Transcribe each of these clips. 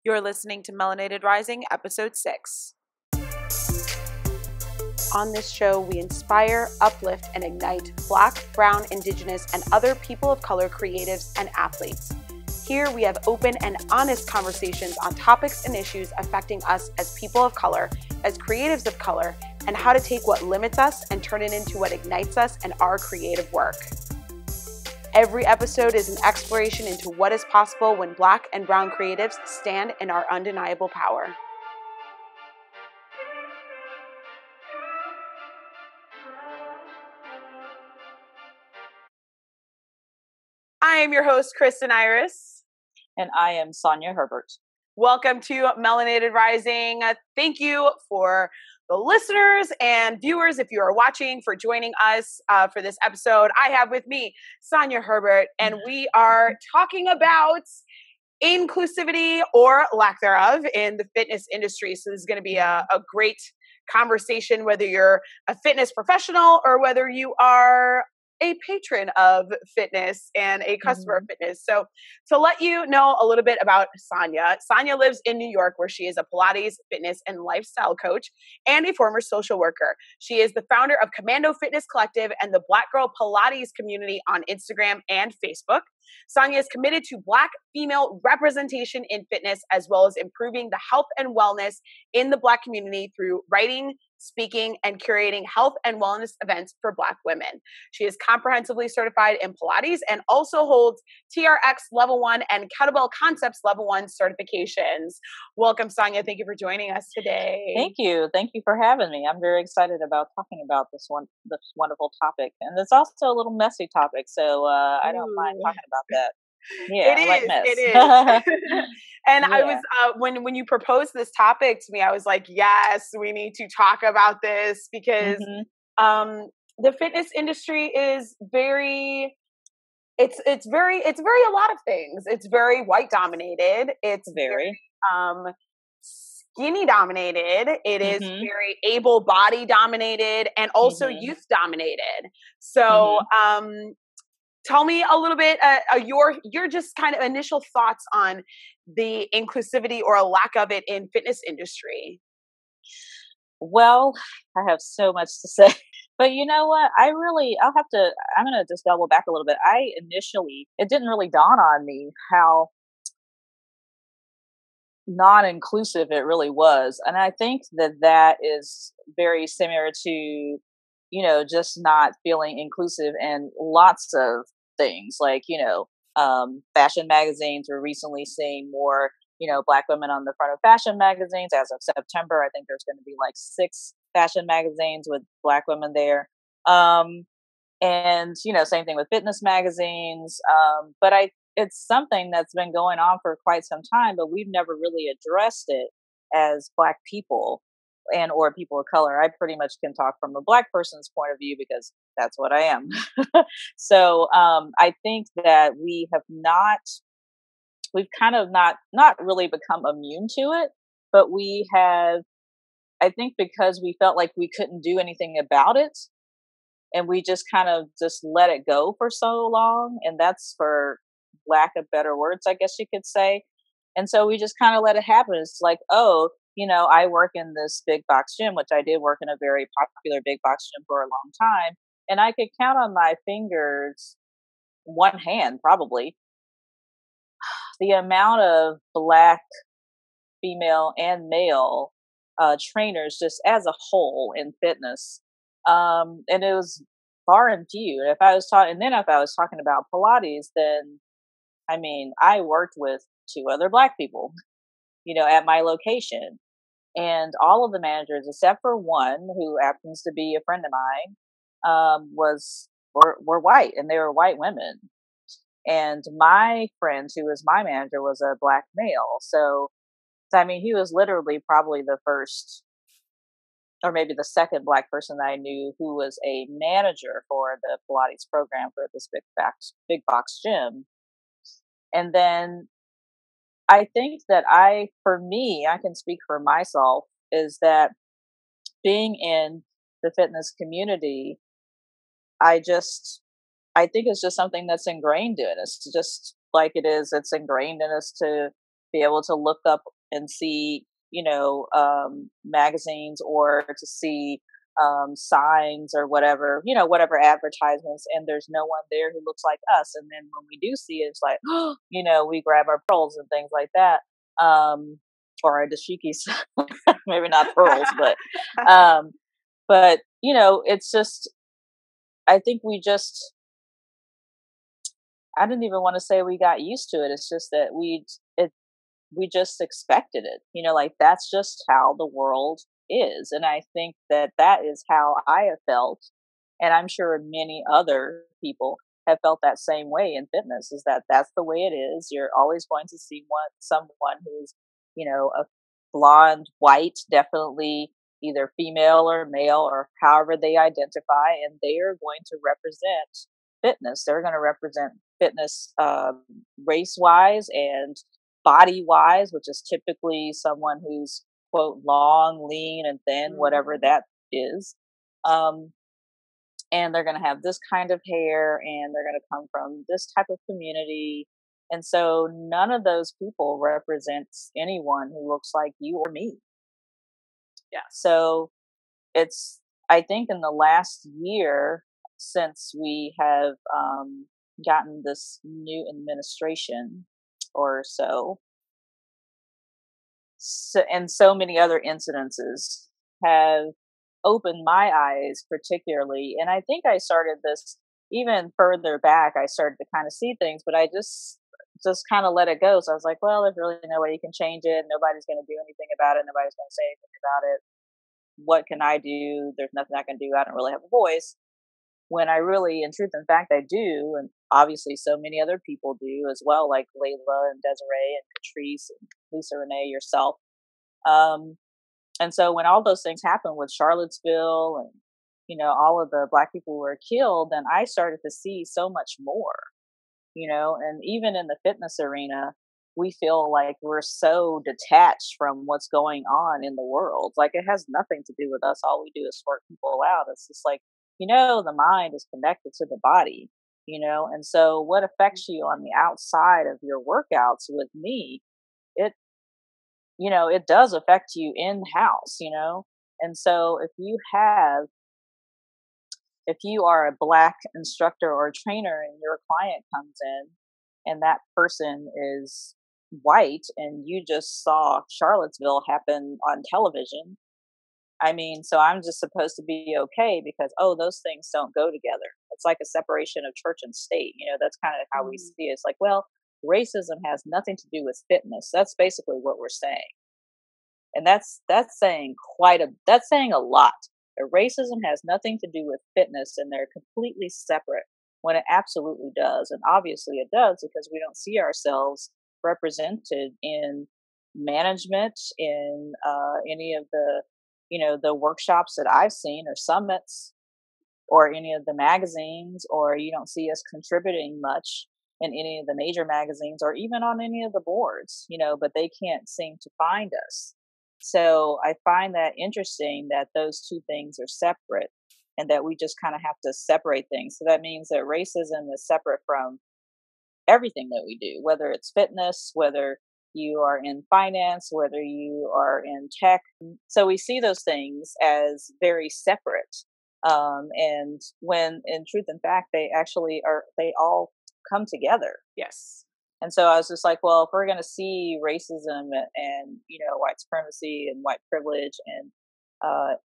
You're listening to Melanated Rising, Episode 6. On this show, we inspire, uplift, and ignite Black, Brown, Indigenous, and other people of color creatives and athletes. Here, we have open and honest conversations on topics and issues affecting us as people of color, as creatives of color, and how to take what limits us and turn it into what ignites us and our creative work. Every episode is an exploration into what is possible when Black and Brown creatives stand in our undeniable power. I am your host, Kristen Iris. And I am Sonja Herbert. Welcome to Melanated Rising. Thank you for the listeners and viewers, if you are watching, for joining us for this episode. I have with me Sonja Herbert, and we are talking about inclusivity or lack thereof in the fitness industry. So this is going to be a great conversation, whether you're a fitness professional or whether you are a patron of fitness and a customer of fitness. So to let you know a little bit about Sonja lives in New York, where she is a Pilates, fitness, and lifestyle coach and a former social worker. She is the founder of Commando Fitness Collective and the Black Girl Pilates community on Instagram and Facebook. Sonja is committed to Black female representation in fitness, as well as improving the health and wellness in the Black community through writing, speaking, and curating health and wellness events for Black women. She is comprehensively certified in Pilates and also holds TRX Level 1 and Kettlebell Concepts Level 1 certifications. Welcome, Sonja. Thank you for joining us today. Thank you. Thank you for having me. I'm very excited about talking about this wonderful topic. And it's also a little messy topic, so I don't mind talking about that. Yeah, it is. And yeah. I was when you proposed this topic to me, I was like, yes, we need to talk about this because the fitness industry is very very a lot of things. It's very white dominated. It's very skinny dominated. It is very able body dominated and also youth dominated. So tell me a little bit your just kind of initial thoughts on the inclusivity or a lack of it in fitness industry. Well, I have so much to say, but you know what? I'm going to just double back a little bit. It didn't really dawn on me how non-inclusive it really was. And I think that is very similar to, just not feeling inclusive in lots of things, like, fashion magazines. We're recently seeing more, Black women on the front of fashion magazines. As of September, I think there's going to be like 6 fashion magazines with Black women there. And, same thing with fitness magazines. But it's something that's been going on for quite some time, but we've never really addressed it as Black people and or people of color. I pretty much can talk from a Black person's point of view because that's what I am. So I think that we've kind of not really become immune to it, but we have, I think, because we felt like we couldn't do anything about it, and we just kind of just let it go for so long, and that's for lack of better words, I guess you could say. And so we just kind of let it happen. It's like, I work in this big box gym, which I did work in a very popular big box gym for a long time. And I could count on my fingers, one hand probably, the amount of Black female and male trainers just as a whole in fitness. And it was far and few. If I was talking about Pilates, then, I worked with 2 other Black people, at my location. And all of the managers, except for one who happens to be a friend of mine, were white, and they were white women. And my friend, who was my manager, was a Black male. So he was literally probably the first or maybe the second Black person that I knew who was a manager for the Pilates program for this big box gym. And then I think that I can speak for myself, is that being in the fitness community, I think it's just something that's ingrained in us, just like it's ingrained in us to be able to look up and see, magazines, or to see signs or whatever, whatever advertisements, and there's no one there who looks like us. And then when we do see it, it's like, we grab our pearls and things like that. Or our dashikis, maybe not pearls, but it's just, I think I didn't even want to say we got used to it. It's just that we just expected it, like that's just how the world is. And I think that is how I have felt. And I'm sure many other people have felt that same way in fitness, is that that's the way it is. You're always going to see someone who's, a blonde, white, definitely either female or male or however they identify, and they are going to represent fitness. They're going to represent fitness race-wise and body-wise, which is typically someone who's, quote, long, lean, and thin, whatever that is. And they're going to have this kind of hair, and they're going to come from this type of community. And so none of those people represents anyone who looks like you or me. Yeah. So I think in the last year, since we have gotten this new administration or so, and so many other incidences have opened my eyes particularly. And I think I started this even further back. I started to kind of see things, but I just kind of let it go. So I was like, well, there's really no way you can change it. Nobody's going to do anything about it. Nobody's going to say anything about it. What can I do? There's nothing I can do. I don't really have a voice. When I really, in truth and fact, I do. And obviously so many other people do as well, like Layla and Desiree and Patrice and Lisa Renee, yourself. And so when all those things happened with Charlottesville and, all of the Black people who were killed, then I started to see so much more, and even in the fitness arena, we feel like we're so detached from what's going on in the world. Like it has nothing to do with us. All we do is sort people out. It's just like, the mind is connected to the body, and so what affects you on the outside of your workouts with me, it does affect you in house, and so if you are a Black instructor or trainer and your client comes in and that person is white and you just saw Charlottesville happen on television, I mean, so I'm just supposed to be okay because, those things don't go together. It's like a separation of church and state. That's kind of how we see it. It's like, well, racism has nothing to do with fitness. That's basically what we're saying. And that's saying that's saying a lot. Racism has nothing to do with fitness, and they're completely separate, when it absolutely does. And obviously it does, because we don't see ourselves represented in management, in any of the the workshops that I've seen or summits or any of the magazines, or you don't see us contributing much in any of the major magazines or even on any of the boards, but they can't seem to find us. So I find that interesting that those two things are separate and that we just kind of have to separate things. So that means that racism is separate from everything that we do, whether it's fitness, whether you are in finance, whether you are in tech. So we see those things as very separate. And when in truth and fact, they all come together. Yes. And so I was just like, well, if we're going to see racism and, white supremacy and white privilege and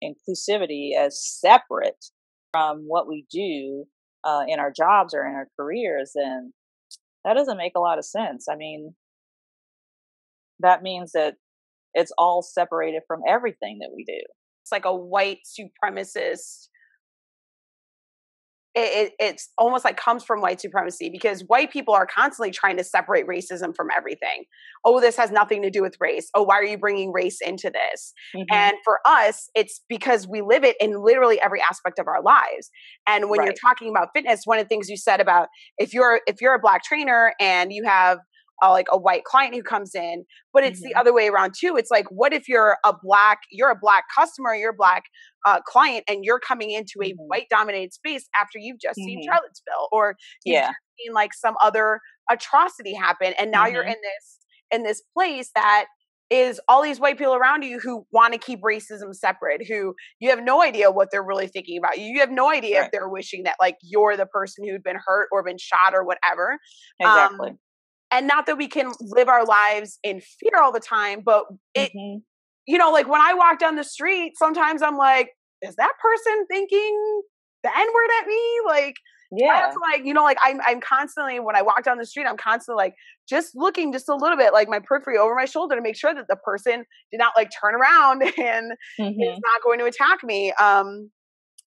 inclusivity as separate from what we do in our jobs or in our careers, then that doesn't make a lot of sense. I mean, that means that it's all separated from everything that we do. It's like a white supremacist. It's almost like comes from white supremacy, because white people are constantly trying to separate racism from everything. Oh, this has nothing to do with race. Oh, why are you bringing race into this? Mm-hmm. And for us, it's because we live it in literally every aspect of our lives. And when you're talking about fitness, one of the things you said about if you're a Black trainer and you have like a white client who comes in, but it's the other way around too. It's like, what if you're a Black customer, you're a Black client, and you're coming into a white dominated space after you've just seen Charlottesville, or you've just seen like some other atrocity happen. And now you're in this place that is all these white people around you who want to keep racism separate, who you have no idea what they're really thinking about you. You have no idea if they're wishing that like you're the person who'd been hurt or been shot or whatever. Exactly. And not that we can live our lives in fear all the time, but it, you know, like when I walk down the street, sometimes I'm like, is that person thinking the N-word at me? Like, I have to like, you know, like I'm constantly, when I walk down the street, I'm constantly like just looking just a little bit like my periphery over my shoulder to make sure that the person did not like turn around and is not going to attack me.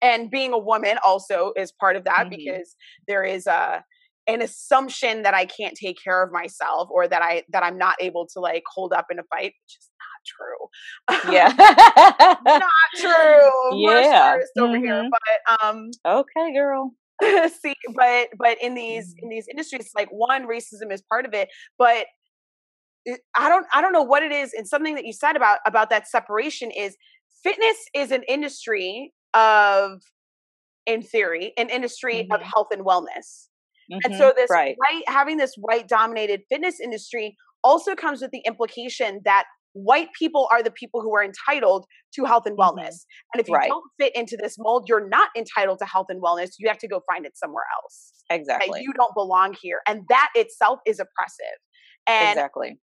And being a woman also is part of that because there is an assumption that I can't take care of myself or that I'm not able to like hold up in a fight, which is not true. Yeah. Not true. Yeah. Over here. But okay, girl. see, but in these industries, like one, racism is part of it, but I don't know what it is. And something that you said about that separation is fitness is an industry of, in theory, an industry of health and wellness. And so this having this white dominated fitness industry also comes with the implication that white people are the people who are entitled to health and wellness. And if you don't fit into this mold, you're not entitled to health and wellness. You have to go find it somewhere else. Exactly. You don't belong here. And that itself is oppressive. And,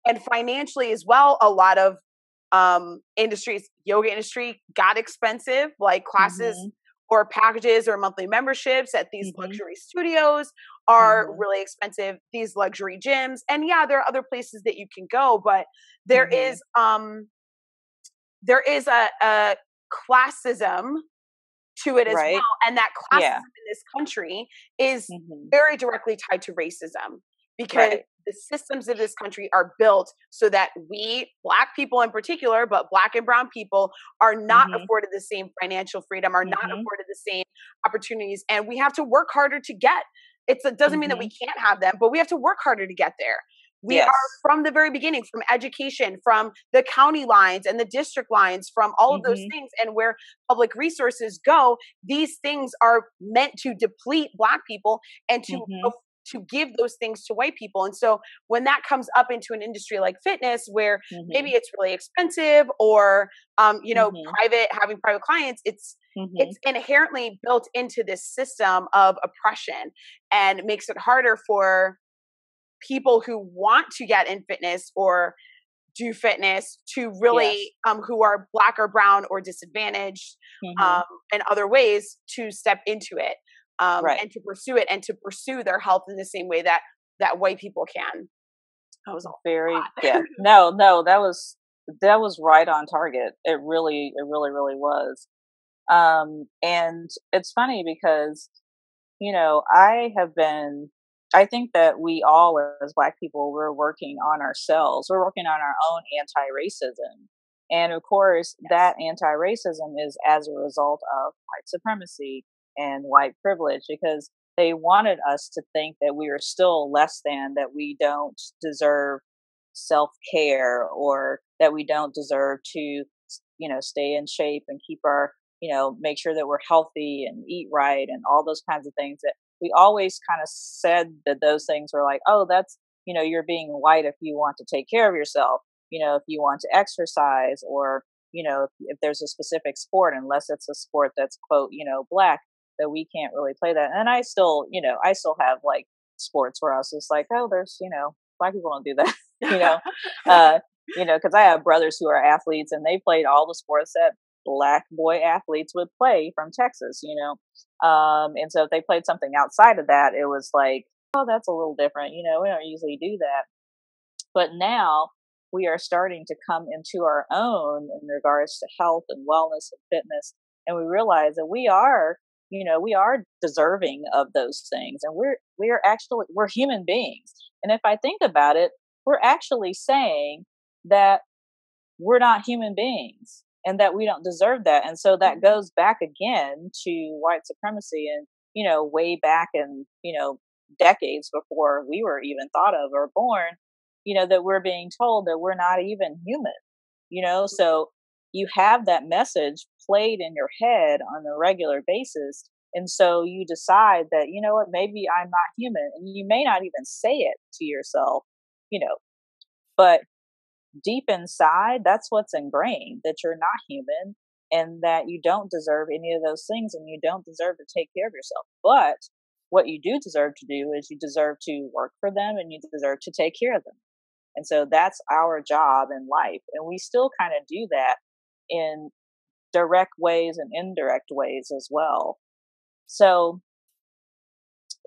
and financially as well, a lot of industries, yoga industry got expensive, like classes or packages or monthly memberships at these luxury studios are really expensive, these luxury gyms. And yeah, there are other places that you can go, but there is a classism to it as well. And that classism in this country is very directly tied to racism because the systems of this country are built so that we, Black people in particular, but Black and brown people are not afforded the same financial freedom, are not afforded the same opportunities. And we have to work harder to get. It doesn't mean that we can't have them, but we have to work harder to get there. We are from the very beginning, from education, from the county lines and the district lines, from all of those things, and where public resources go, these things are meant to deplete Black people and to give those things to white people. And so when that comes up into an industry like fitness, where maybe it's really expensive or, you know, having private clients, it's inherently built into this system of oppression and makes it harder for people who want to get in fitness or do fitness to really, who are Black or brown or disadvantaged in other ways to step into it. And to pursue it and to pursue their health in the same way that white people can. That was all very No, that was right on target. It really was. And it's funny because, you know, I think that we all as Black people, we're working on ourselves. We're working on our own anti-racism. And of course, that anti-racism is as a result of white supremacy and white privilege, because they wanted us to think that we are still less than, that we don't deserve self-care, or that we don't deserve to, you know, stay in shape and keep our, you know, make sure that we're healthy and eat right and all those kinds of things. That we always kind of said that those things were like, oh, that's, you know, you're being white if you want to take care of yourself, you know, if you want to exercise, or, you know, if there's a specific sport, unless it's a sport that's, quote, you know, Black, that we can't really play that. And I still have like sports where I was just like, oh, there's, you know, Black people don't do that, you know, because I have brothers who are athletes and they played all the sports that Black boy athletes would play from Texas, you know. And so if they played something outside of that, it was like, oh, that's a little different. You know, we don't usually do that. But now we are starting to come into our own in regards to health and wellness and fitness. And we realize that we are deserving of those things. And we're human beings. And if I think about it, we're actually saying that we're not human beings and that we don't deserve that. And so that goes back again to white supremacy and, you know, way back in, you know, decades before we were even thought of or born, you know, that we're being told that we're not even human, you know. So you have that message played in your head on a regular basis. And so you decide that, you know what, maybe I'm not human. And you may not even say it to yourself, you know, but deep inside, that's what's ingrained, that you're not human and that you don't deserve any of those things and you don't deserve to take care of yourself. But what you do deserve to do is you deserve to work for them and you deserve to take care of them. And so that's our job in life. And we still kind of do that in direct ways and indirect ways as well. So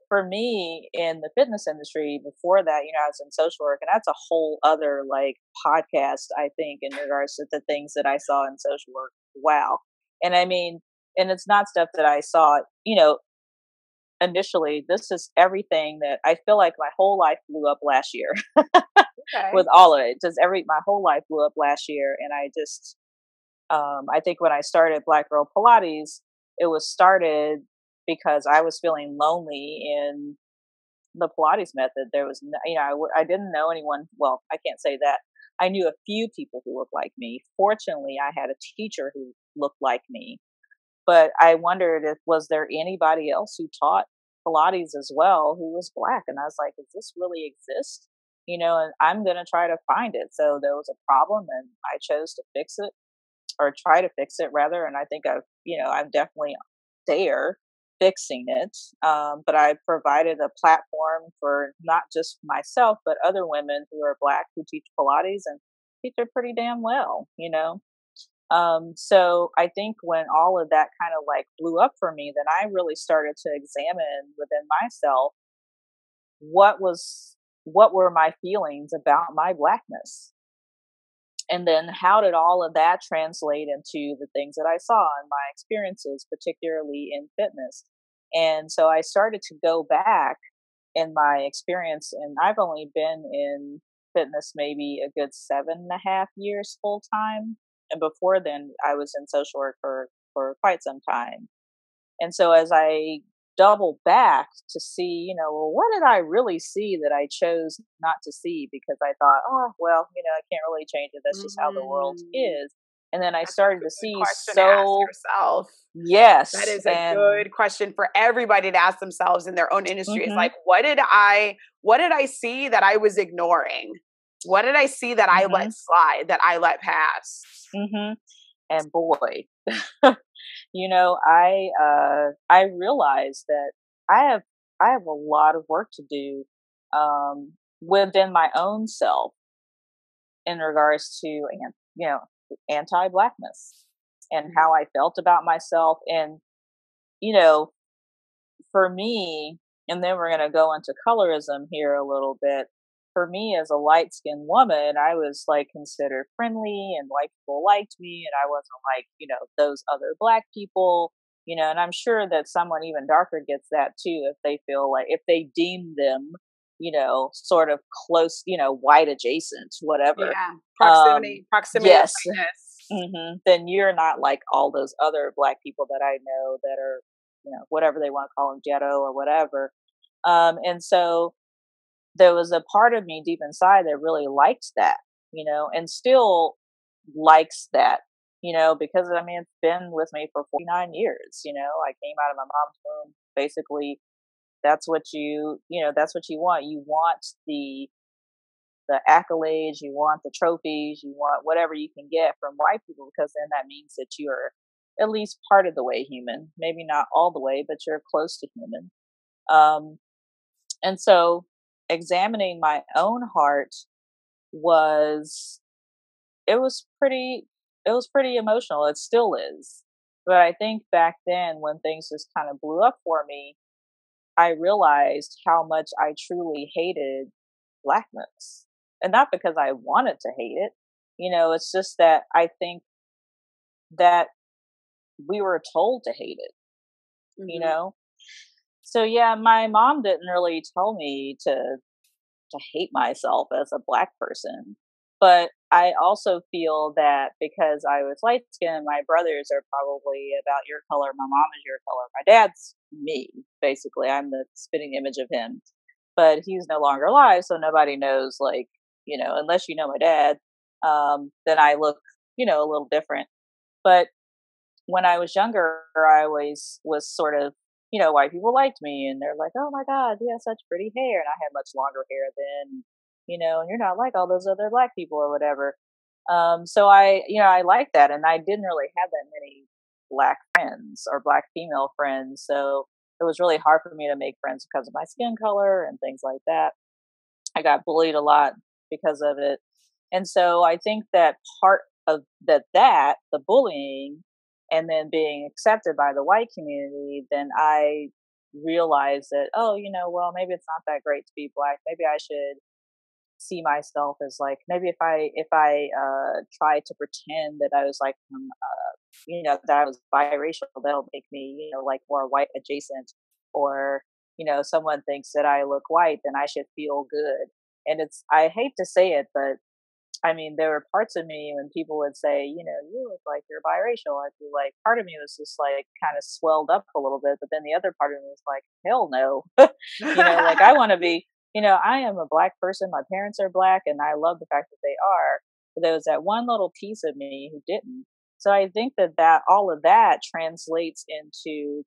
for me in the fitness industry, before that, I was in social work, and that's a whole other like podcast, I think, in regards to the things that I saw in social work. Wow. And I mean, and it's not stuff that I saw, initially. This is everything that I feel like my whole life blew up last year. Okay. With all of it. Just my whole life blew up last year. And I just, I think when I started Black Girl Pilates, it was started because I was feeling lonely in the Pilates method. There was, I didn't know anyone. Well, I can't say that. I knew a few people who looked like me. Fortunately, I had a teacher who looked like me. But I wondered was there anybody else who taught Pilates as well who was Black? And I was like, does this really exist? And I'm going to try to find it. So there was a problem and I chose to fix it, or try to fix it rather. And I think I'm definitely there fixing it. But I provided a platform for not just myself, but other women who are Black who teach Pilates and teach it pretty damn well, So I think when all of that kind of like blew up for me, then I really started to examine within myself what were my feelings about my Blackness. And then how did all of that translate into the things that I saw in my experiences, particularly in fitness. And so I started to go back in my experience, and I've only been in fitness maybe a good 7.5 years full time. And before then, I was in social work for quite some time. And so as I double back to see, well, what did I really see that I chose not to see because I thought, oh, well, I can't really change it. That's just how the world is. And then I started to see yourself. Yes. That is a good question for everybody to ask themselves in their own industry. It's like, what did I see that I was ignoring? What did I see that I let slide, that I let pass? And boy, I realized that I have a lot of work to do within my own self in regards to anti-blackness and how I felt about myself. And for me, and then we're going to go into colorism here a little bit. For me, as a light-skinned woman, I was like considered friendly and white people liked me, and I wasn't like, those other Black people, and I'm sure that someone even darker gets that too, if they feel like, if they deem them, sort of close, white adjacent, whatever. Yeah. Proximity. Yes. Then you're not like all those other Black people that I know that are, whatever they want to call them, ghetto or whatever. And so there was a part of me deep inside that really liked that, and still likes that, because it's been with me for 49 years. I came out of my mom's womb. Basically, that's what that's what you want. You want the accolades, you want the trophies, you want whatever you can get from white people, because then that means that you're at least part of the way human. Maybe not all the way, but you're close to human. And so examining my own heart was pretty emotional. It still is. But I think back then when things just kind of blew up for me, I realized how much I truly hated Blackness. And not because I wanted to hate it. It's just that I think that we were told to hate it, So yeah, my mom didn't really tell me to hate myself as a Black person. But I also feel that because I was light skinned, my brothers are probably about your color, my mom is your color, my dad's me, basically. I'm the spitting image of him. But he's no longer alive, so nobody knows, like, unless you know my dad, then I look, a little different. But when I was younger, I always was sort of, white people liked me and they're like, oh my God, you have such pretty hair. And I had much longer hair then, and you're not like all those other Black people or whatever. So I like that. And I didn't really have that many black friends or black female friends. So it was really hard for me to make friends because of my skin color and things like that. I got bullied a lot because of it. And so I think that part of the bullying and then being accepted by the white community, then I realized that, oh, well, maybe it's not that great to be black. Maybe I should see myself as like, maybe if I tried to pretend that I was like that I was biracial, that'll make me like more white adjacent, or someone thinks that I look white, then I should feel good. And I hate to say it, but I mean, there were parts of me when people would say, you look like you're biracial. I'd be like, part of me was just like kind of swelled up a little bit, but then the other part of me was like, hell no. Like I want to be, I am a black person. My parents are black and I love the fact that they are. But there was that one little piece of me who didn't. So I think that all of that translates into,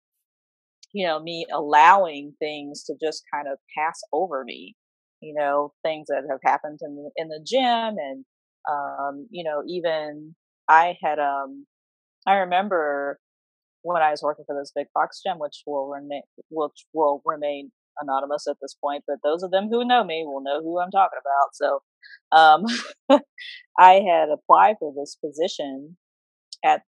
me allowing things to just kind of pass over me, things that have happened in the gym. And, even I had, I remember when I was working for this big box gym, which will remain anonymous at this point, but those of them who know me will know who I'm talking about. So, I had applied for this position at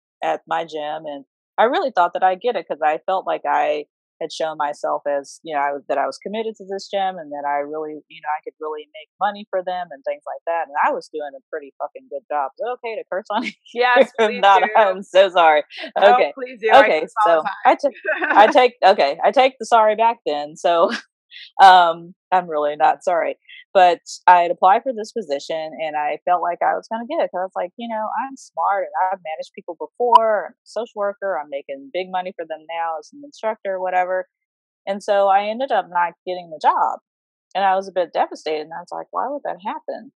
my gym, and I really thought that I'd get it because I felt like I had shown myself as that I was committed to this gym, and that I really I could really make money for them and things like that, and I was doing a pretty fucking good job. Is it okay to curse on Yes, here? please Not, do. I'm so sorry. No, Okay, please do. okay, so I take the sorry back then. So I'm really not sorry. But I had applied for this position and I felt like I was going to get it because I was like, I'm smart and I've managed people before. I'm a social worker. I'm making big money for them now as an instructor or whatever. And so I ended up not getting the job. And I was a bit devastated. And I was like, why would that happen?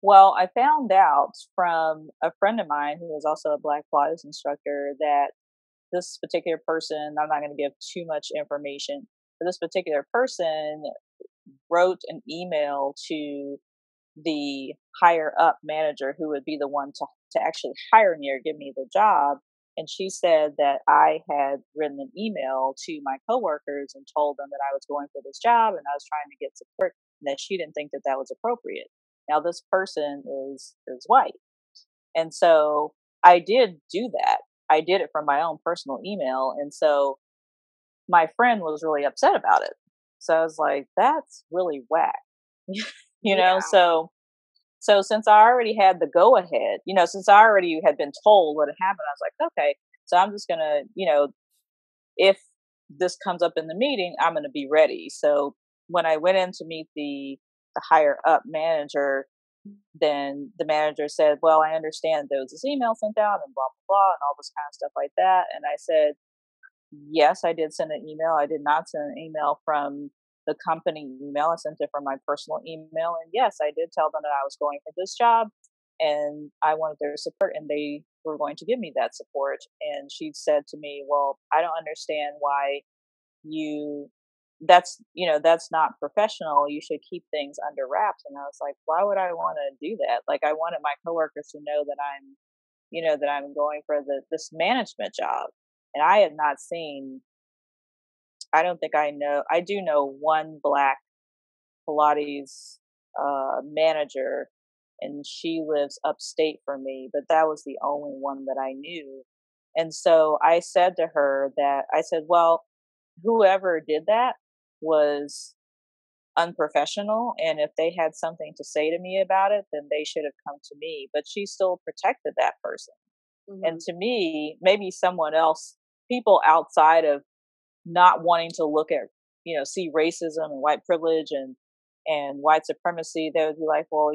Well, I found out from a friend of mine who was also a Black Pilates instructor that this particular person, I'm not going to give too much information, but this particular person wrote an email to the higher up manager who would be the one to actually hire me or give me the job. And she said that I had written an email to my coworkers and told them that I was going for this job and I was trying to get support, and that she didn't think that that was appropriate. Now, this person is white. And so I did do that. I did it from my own personal email. And so my friend was really upset about it. So I was like, that's really whack. Yeah. So since I already had the go ahead, since I already had been told what had happened, I was like, okay, so I'm just gonna, if this comes up in the meeting, I'm gonna be ready. So when I went in to meet the higher up manager, then the manager said, well, I understand there was this email sent out and blah, blah, blah, and all this kind of stuff like that. And I said, yes, I did send an email. I did not send an email from the company email. I sent it from my personal email. And yes, I did tell them that I was going for this job and I wanted their support and they were going to give me that support. And she said to me, well, I don't understand why that's not professional. You should keep things under wraps. And I was like, why would I want to do that? Like I wanted my coworkers to know that I'm going for this management job. And I had not seen, I don't think I do know one Black Pilates manager, and she lives upstate from me, but that was the only one that I knew. And so I said to her well, whoever did that was unprofessional, and if they had something to say to me about it, then they should have come to me. But she still protected that person. Mm-hmm. And to me, maybe someone else, people outside of not wanting to look at, see racism and white privilege and white supremacy, they would be like, well,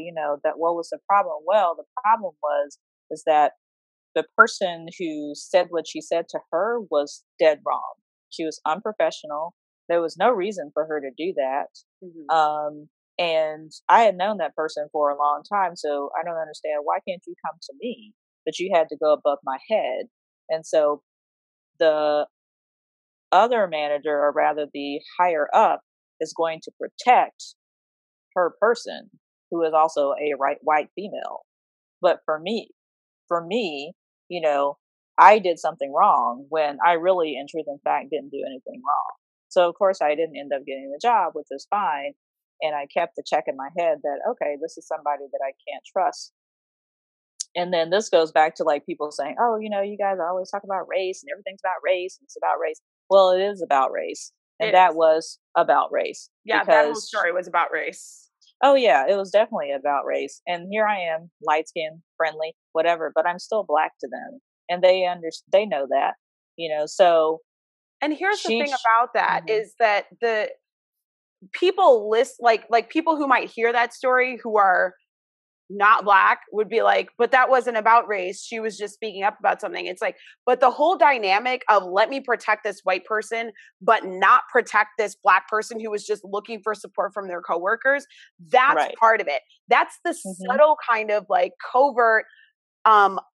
what was the problem? Well, the problem is that the person who said what she said to her was dead wrong. She was unprofessional. There was no reason for her to do that. Mm-hmm. And I had known that person for a long time, so I don't understand, why can't you come to me? But you had to go above my head. And so the other manager, or rather the higher up, is going to protect her person, who is also a white female. But for me, you know, I did something wrong when I really, in truth and fact, didn't do anything wrong. So of course I didn't end up getting the job, which is fine. And I kept the check in my head that, okay, this is somebody that I can't trust. And then this goes back to like people saying, oh, you know, you guys always talk about race and everything's about race and it's about race. Well, it is about race. And that was about race. Yeah, that whole story was about race. Oh yeah, it was definitely about race. And here I am, light skinned, friendly, whatever, but I'm still Black to them. And they know that, you know, so. And here's the thing about that is that the people like people who might hear that story who are not Black would be like, but that wasn't about race. She was just speaking up about something. It's like, but the whole dynamic of let me protect this white person, but not protect this Black person who was just looking for support from their coworkers. That's part of it. That's the subtle kind of like covert,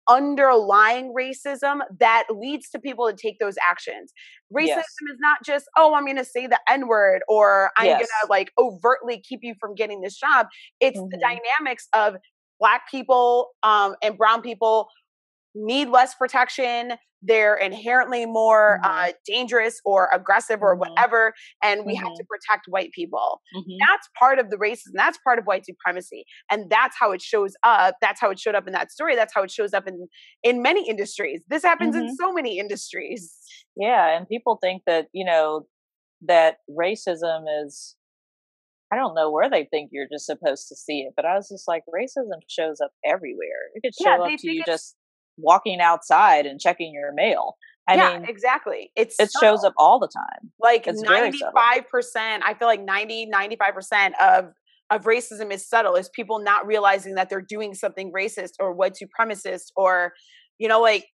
underlying racism that leads to people to take those actions. Racism is not just, oh, I'm going to say the N-word or I'm going to like overtly keep you from getting this job. It's the dynamics of Black people and brown people need less protection. They're inherently more dangerous or aggressive or whatever. And we have to protect white people. That's part of the racism. That's part of white supremacy. And that's how it shows up. That's how it showed up in that story. That's how it shows up in many industries. This happens in so many industries. Yeah. And people think that, you know, that racism is, I don't know where they think you're just supposed to see it, but I was just like, racism shows up everywhere. It could show up to you just walking outside and checking your mail. I mean, exactly. It shows up all the time. Like 95%, I feel like 95% of racism is subtle, is people not realizing that they're doing something racist or white supremacist or, you know, like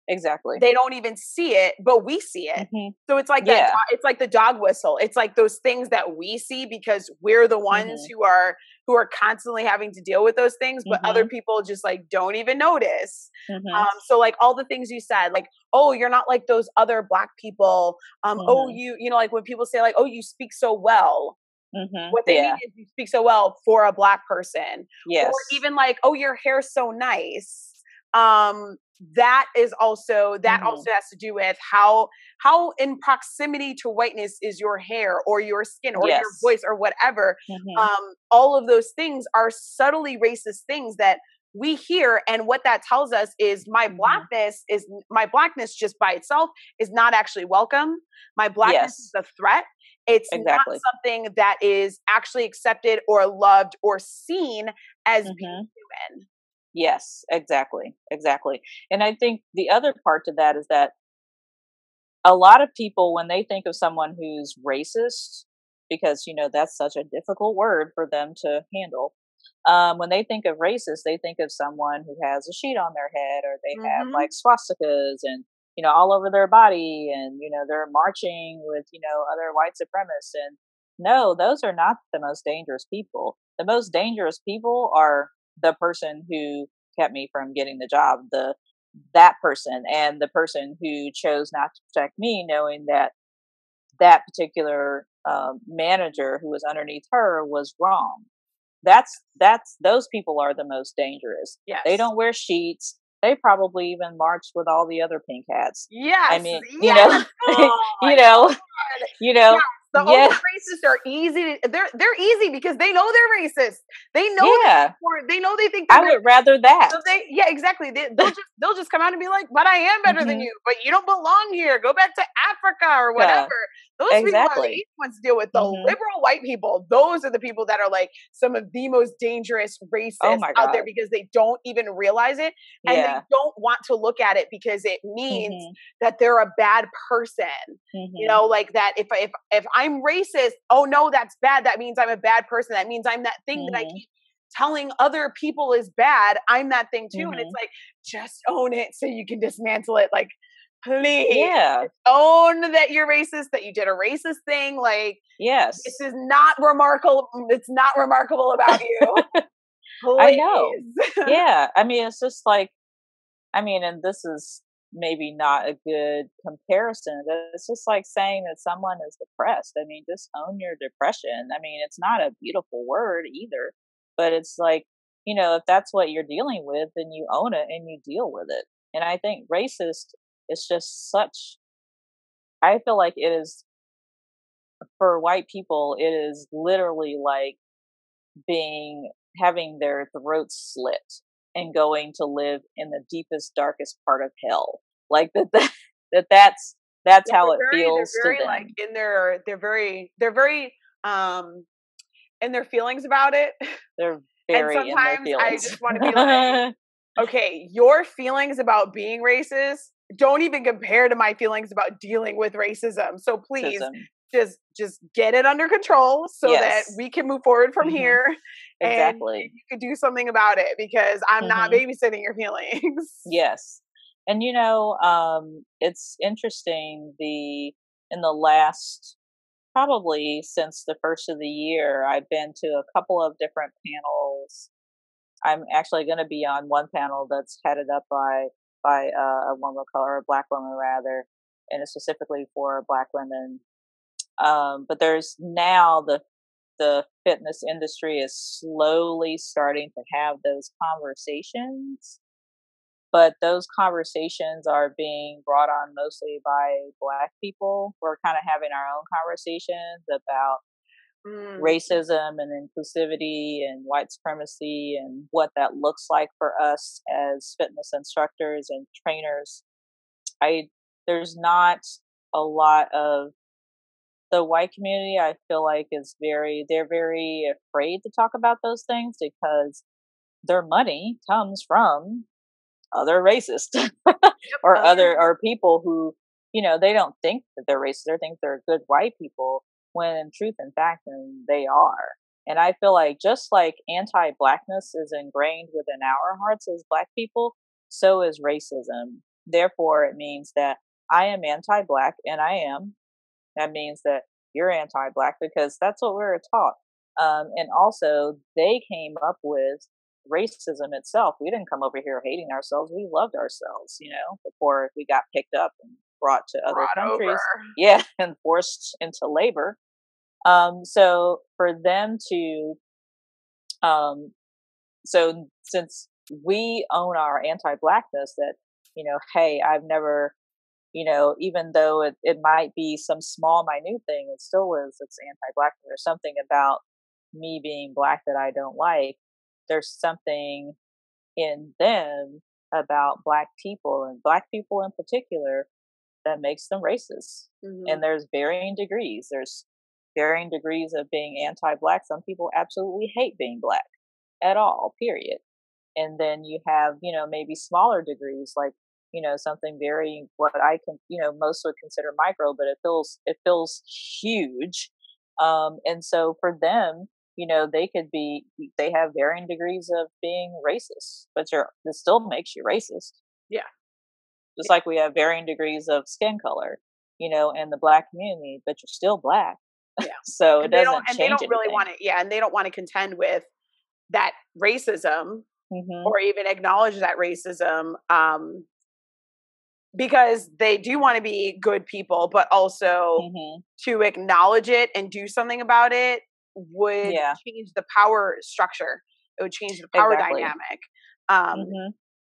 they don't even see it, but we see it. So it's like that. It's like the dog whistle. It's like those things that we see because we're the ones who are constantly having to deal with those things, but other people just like don't even notice. So like all the things you said, like, oh, you're not like those other Black people. Oh, you know, like when people say like, oh, you speak so well. What they mean is you speak so well for a Black person. Or even like, oh, your hair's so nice. That also has to do with how in proximity to whiteness is your hair or your skin or your voice or whatever. All of those things are subtly racist things that we hear, and what that tells us is my Blackness just by itself is not actually welcome. My Blackness is a threat. It's not something that is actually accepted or loved or seen as being human. Yes, exactly. And I think the other part to that is that a lot of people, when they think of someone who's racist, because, you know, that's such a difficult word for them to handle. When they think of racist, they think of someone who has a sheet on their head or they have like swastikas and, you know, all over their body and, you know, they're marching with, you know, other white supremacists. And no, those are not the most dangerous people. The most dangerous people are the person who kept me from getting the job, that person, and the person who chose not to protect me, knowing that that particular manager who was underneath her was wrong. That's those people are the most dangerous. They don't wear sheets. They probably even marched with all the other pink hats. I mean, you know, you know. The older racists are easy. They're easy because they know they're racist. They know they know they think I would rather that. So exactly. They'll just come out and be like, "But I am better than you. But you don't belong here. Go back to Africa or whatever." Those people are the easy ones to deal with. The liberal white people, those are the people that are like some of the most dangerous racists out there because they don't even realize it and they don't want to look at it because it means that they're a bad person. You know, like that if I'm racist, oh no, that's bad. That means I'm a bad person. That means I'm that thing that I keep telling other people is bad. I'm that thing too. And it's like, just own it so you can dismantle it. Like, please own that you're racist, that you did a racist thing. Like, this is not remarkable. It's not remarkable about you. I know. I mean, it's just like, I mean, and this is maybe not a good comparison, but it's just like saying that someone is depressed. I mean, just own your depression. I mean, it's not a beautiful word either, but it's like, if that's what you're dealing with, then you own it and you deal with it. And I think racist is just I feel like it is, for white people, it is literally like having their throats slit and going to live in the deepest, darkest part of hell. Like that's how it feels to them. Like they're very in their feelings about it. They're very and sometimes in their feelings. I just want to be like, okay, your feelings about being racist don't even compare to my feelings about dealing with racism. So please just get it under control so that we can move forward from here. Exactly. And you could do something about it, because I'm not babysitting your feelings. Yes. And it's interesting, in the last, probably since the first of the year, I've been to a couple of different panels. I'm actually going to be on one panel that's headed up by a woman of color, a Black woman rather, and it's specifically for Black women. But there's now the fitness industry is slowly starting to have those conversations, but those conversations are being brought on mostly by Black people. We're kind of having our own conversations about racism and inclusivity and white supremacy and what that looks like for us as fitness instructors and trainers. There's not a lot of the white community, I feel like, they're very afraid to talk about those things because their money comes from other racists or people who, they don't think that they're racist. They think they're good white people, when in truth and fact, they are. And I feel like just like anti-blackness is ingrained within our hearts as Black people, so is racism. Therefore, it means that I am anti-Black, and I am. That means that you're anti-Black, because that's what we were taught. And also, they came up with racism itself. We didn't come over here hating ourselves. We loved ourselves, before we got picked up and brought to other countries. Over. Yeah, and forced into labor. So for them to, so since we own our anti-Blackness, that, hey, I've never, even though it might be some small, minute thing, it's anti-Blackness. There's something about me being Black that I don't like. There's something in them about Black people, and Black people in particular, that makes them racist. And there's varying degrees. There's varying degrees of being anti-Black. Some people absolutely hate being Black at all, period. And then you have, maybe smaller degrees, like, something very, what I can, most would consider micro, but it feels huge. And so for them, they have varying degrees of being racist, but it still makes you racist. Yeah. Just like we have varying degrees of skin color, in the Black community, but you're still Black. Yeah. So it doesn't change anything. They don't really want to, and they don't want to contend with that racism or even acknowledge that racism, because they do want to be good people, but also to acknowledge it and do something about it would change the power structure. It would change the power dynamic.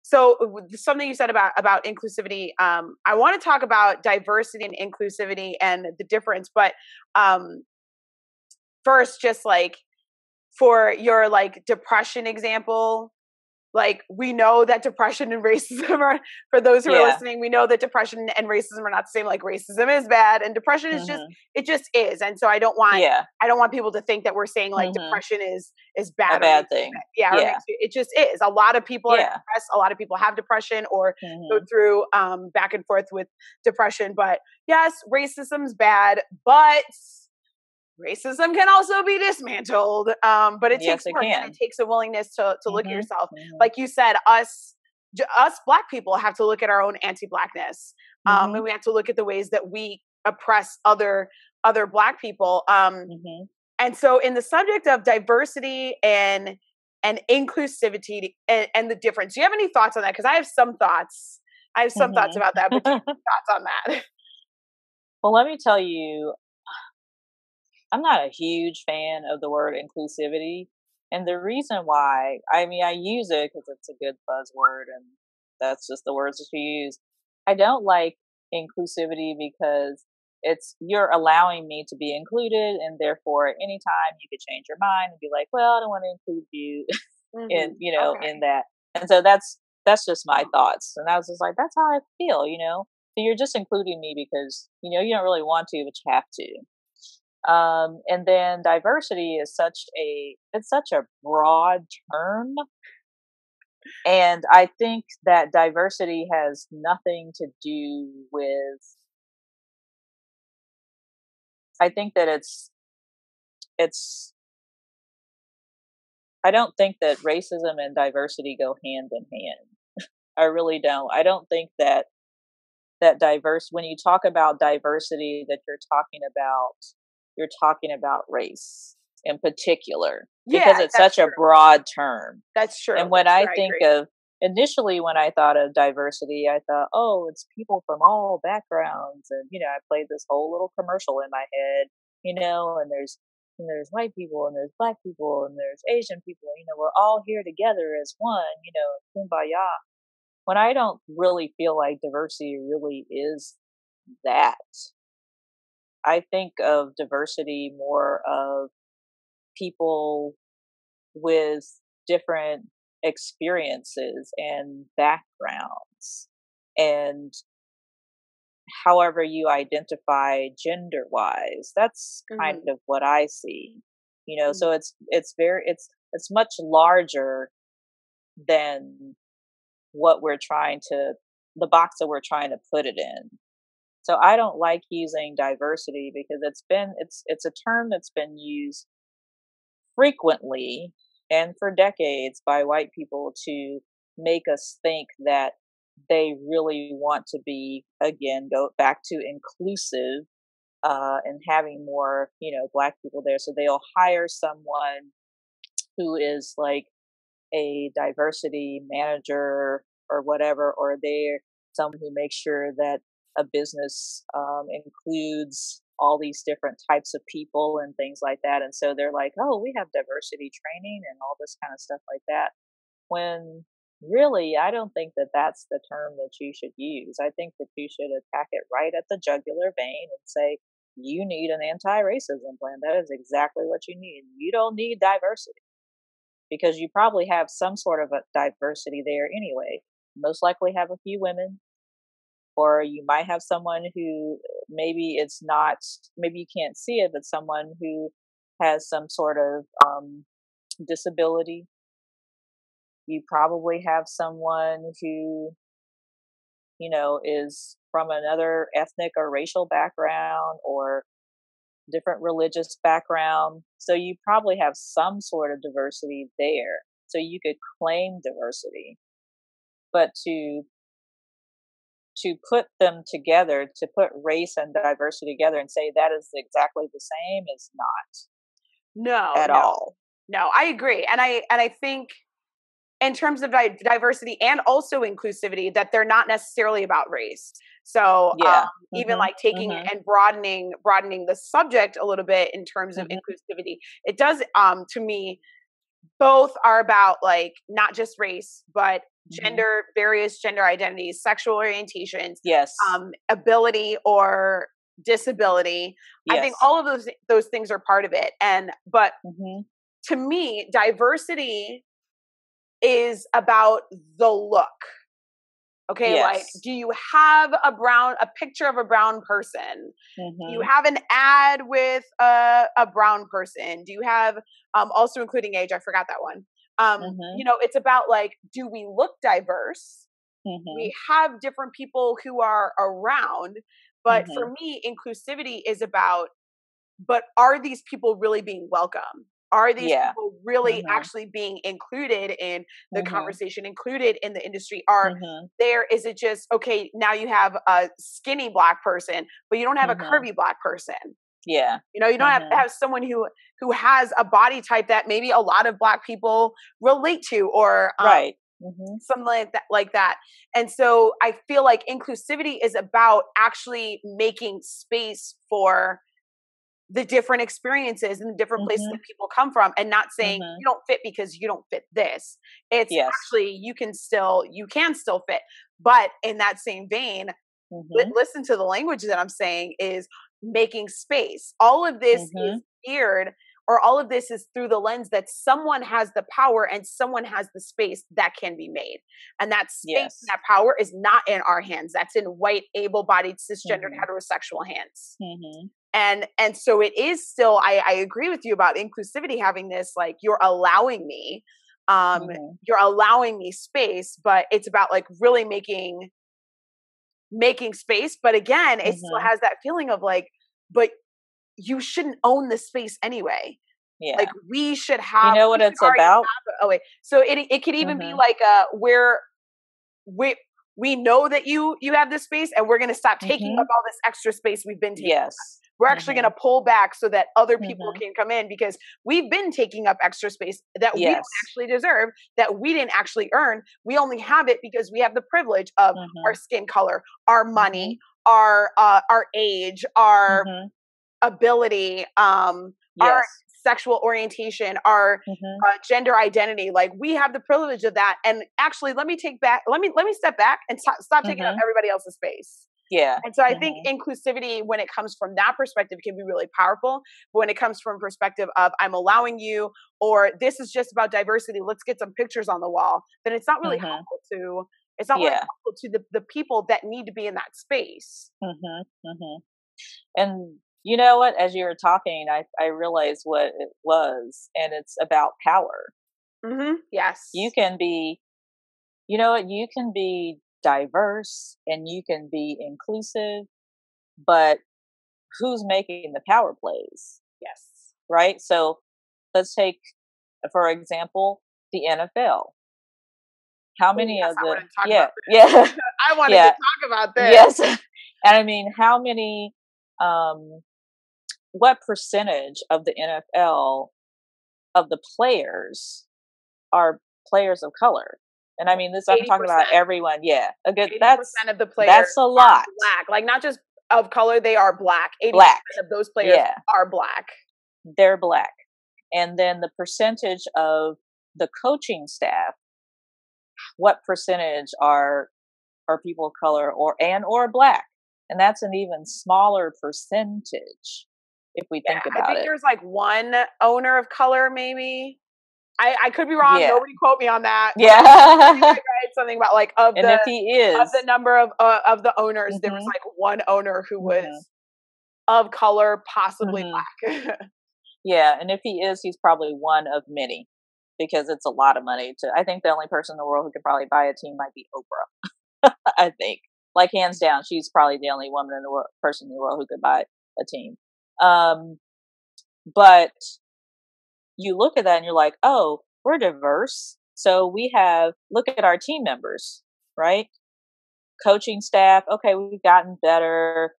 So something you said about inclusivity, I want to talk about diversity and inclusivity and the difference, but first, just like for your depression example, we know that depression and racism are, for those who are listening, we know that depression and racism are not the same. Like, racism is bad and depression is it just is. And so I don't want people to think that we're saying depression is bad. A bad thing. It just is. A lot of people are depressed. A lot of people have depression or go through back and forth with depression. But yes, racism's bad, but racism can also be dismantled, but it takes work, and it takes a willingness to look at yourself. Like you said, us Black people have to look at our own anti-Blackness, and we have to look at the ways that we oppress other Black people. And so, in the subject of diversity and inclusivity and the difference, do you have any thoughts on that? Because I have some thoughts. Thoughts about that, but do you have thoughts on that? Well, let me tell you, I'm not a huge fan of the word inclusivity, And the reason why, I mean, I use it because it's a good buzzword and that's just the words that you use. I don't like inclusivity because you're allowing me to be included, and therefore at any time you could change your mind and be like, well, I don't want to include you in, Okay. in that. And so that's just my thoughts. And I was just like, that's how I feel, So you're just including me because, you don't really want to, but you have to. And then diversity is such a broad term. And I think that diversity has nothing to do with, I think that I don't think that racism and diversity go hand in hand. I really don't. I don't think that when you talk about diversity, that you're talking about race in particular, because it's such a broad term. That's true. And when I think of, initially when I thought of diversity, I thought, oh, it's people from all backgrounds. And, I played this whole little commercial in my head, and there's white people and there's black people and there's Asian people, we're all here together as one, kumbaya. When I don't really feel like diversity really is that. I think of diversity more of people with different experiences and backgrounds, and however you identify gender wise. That's kind of what I see. So it's much larger than the box that we're trying to put it in. So I don't like using diversity because it's a term that's been used frequently and for decades by white people to make us think that they really want to be, again, go back to inclusive, and having more, black people there. So they'll hire someone who is like a diversity manager or whatever, or they're someone who makes sure that a business includes all these different types of people and things like that. And so they're like, oh, we have diversity training and all this kind of stuff like that. When really, I don't think that that's the term that you should use. I think that you should attack it right at the jugular vein and say, you need an anti-racism plan. That is exactly what you need. You don't need diversity because you probably have some sort of a diversity there anyway. Most likely have a few women, or you might have someone who maybe you can't see it, but someone who has some sort of disability. You probably have someone who, is from another ethnic or racial background or different religious background. So you probably have some sort of diversity there. So you could claim diversity. But to put them together, to put race and diversity together and say that is exactly the same is not at all. No, I agree. And I think in terms of diversity and also inclusivity, that they're not necessarily about race. So even like taking and broadening the subject a little bit in terms of inclusivity, it does, to me, both are about like not just race, but gender, various gender identities, sexual orientations, ability or disability. Yes. I think all of those things are part of it. But to me, diversity is about the look. Okay, like, do you have a picture of a brown person? Do you have an ad with a brown person? Do you have, also including age? I forgot that one. It's about like, do we look diverse? We have different people who are around, but for me, inclusivity is about, but are these people really being welcome? Are these people really actually being included in the conversation, included in the industry? Is it just, okay, now you have a skinny black person, but you don't have a curvy black person. Yeah. You don't have someone who has a body type that maybe a lot of black people relate to, or something like that. And so I feel like inclusivity is about actually making space for the different experiences and the different places that people come from, and not saying you don't fit because you don't fit this. It's actually, you can still fit. But in that same vein, listen to the language that I'm saying is making space. All of this is geared, or all of this is through the lens that someone has the power and someone has the space that can be made. And that space and that power is not in our hands. That's in white, able-bodied, cisgendered, heterosexual hands. And so it is still, I agree with you about inclusivity having this, like, you're allowing me space, but it's about like really making space. But again, it still has that feeling of like, but you shouldn't own the space anyway. Yeah. Like, we should have, what it's about? So it could even be like, where we know that you have this space, and we're going to stop taking up all this extra space we've been taking up. We're actually going to pull back so that other people can come in, because we've been taking up extra space that we don't actually deserve, that we didn't actually earn. We only have it because we have the privilege of our skin color, our money, our age, our ability, our sexual orientation, our gender identity. Like, we have the privilege of that. And actually, let me step back and stop taking up everybody else's space. Yeah. And so I think inclusivity, when it comes from that perspective, can be really powerful. But when it comes from perspective of, I'm allowing you, or this is just about diversity, let's get some pictures on the wall, then it's not really helpful to, the people that need to be in that space. And you know what, as you were talking, I realized what it was, and it's about power. Yes. You can be, you can be diverse and you can be inclusive, but who's making the power plays? Yes. Right? So let's take, for example, the NFL. How many of the I wanted to talk about this. Yes. And I mean, how many what percentage of the NFL of the players are players of color? And I mean, this, I'm talking about everyone. Yeah. A good, 80% of the players that's a lot. Black. Like, not just of color, they are black. 80% of those players are black. They're black. And then the percentage of the coaching staff, what percentage are people of color or black? And that's an even smaller percentage if we think about it. I think there's like one owner of color, maybe. I could be wrong. Nobody quote me on that. Yeah. I read something about like of if he is, of the number of the owners, there was like one owner who was of color, possibly black. Yeah, and if he is, he's probably one of many, because it's a lot of money to. I think the only person in the world who could probably buy a team might be Oprah. I think, like, hands down, she's probably the only woman in the world, person in the world who could buy a team. But you look at that and you're like, oh, we're diverse. So we have, look at our team members, right? Coaching staff. Okay, we've gotten better,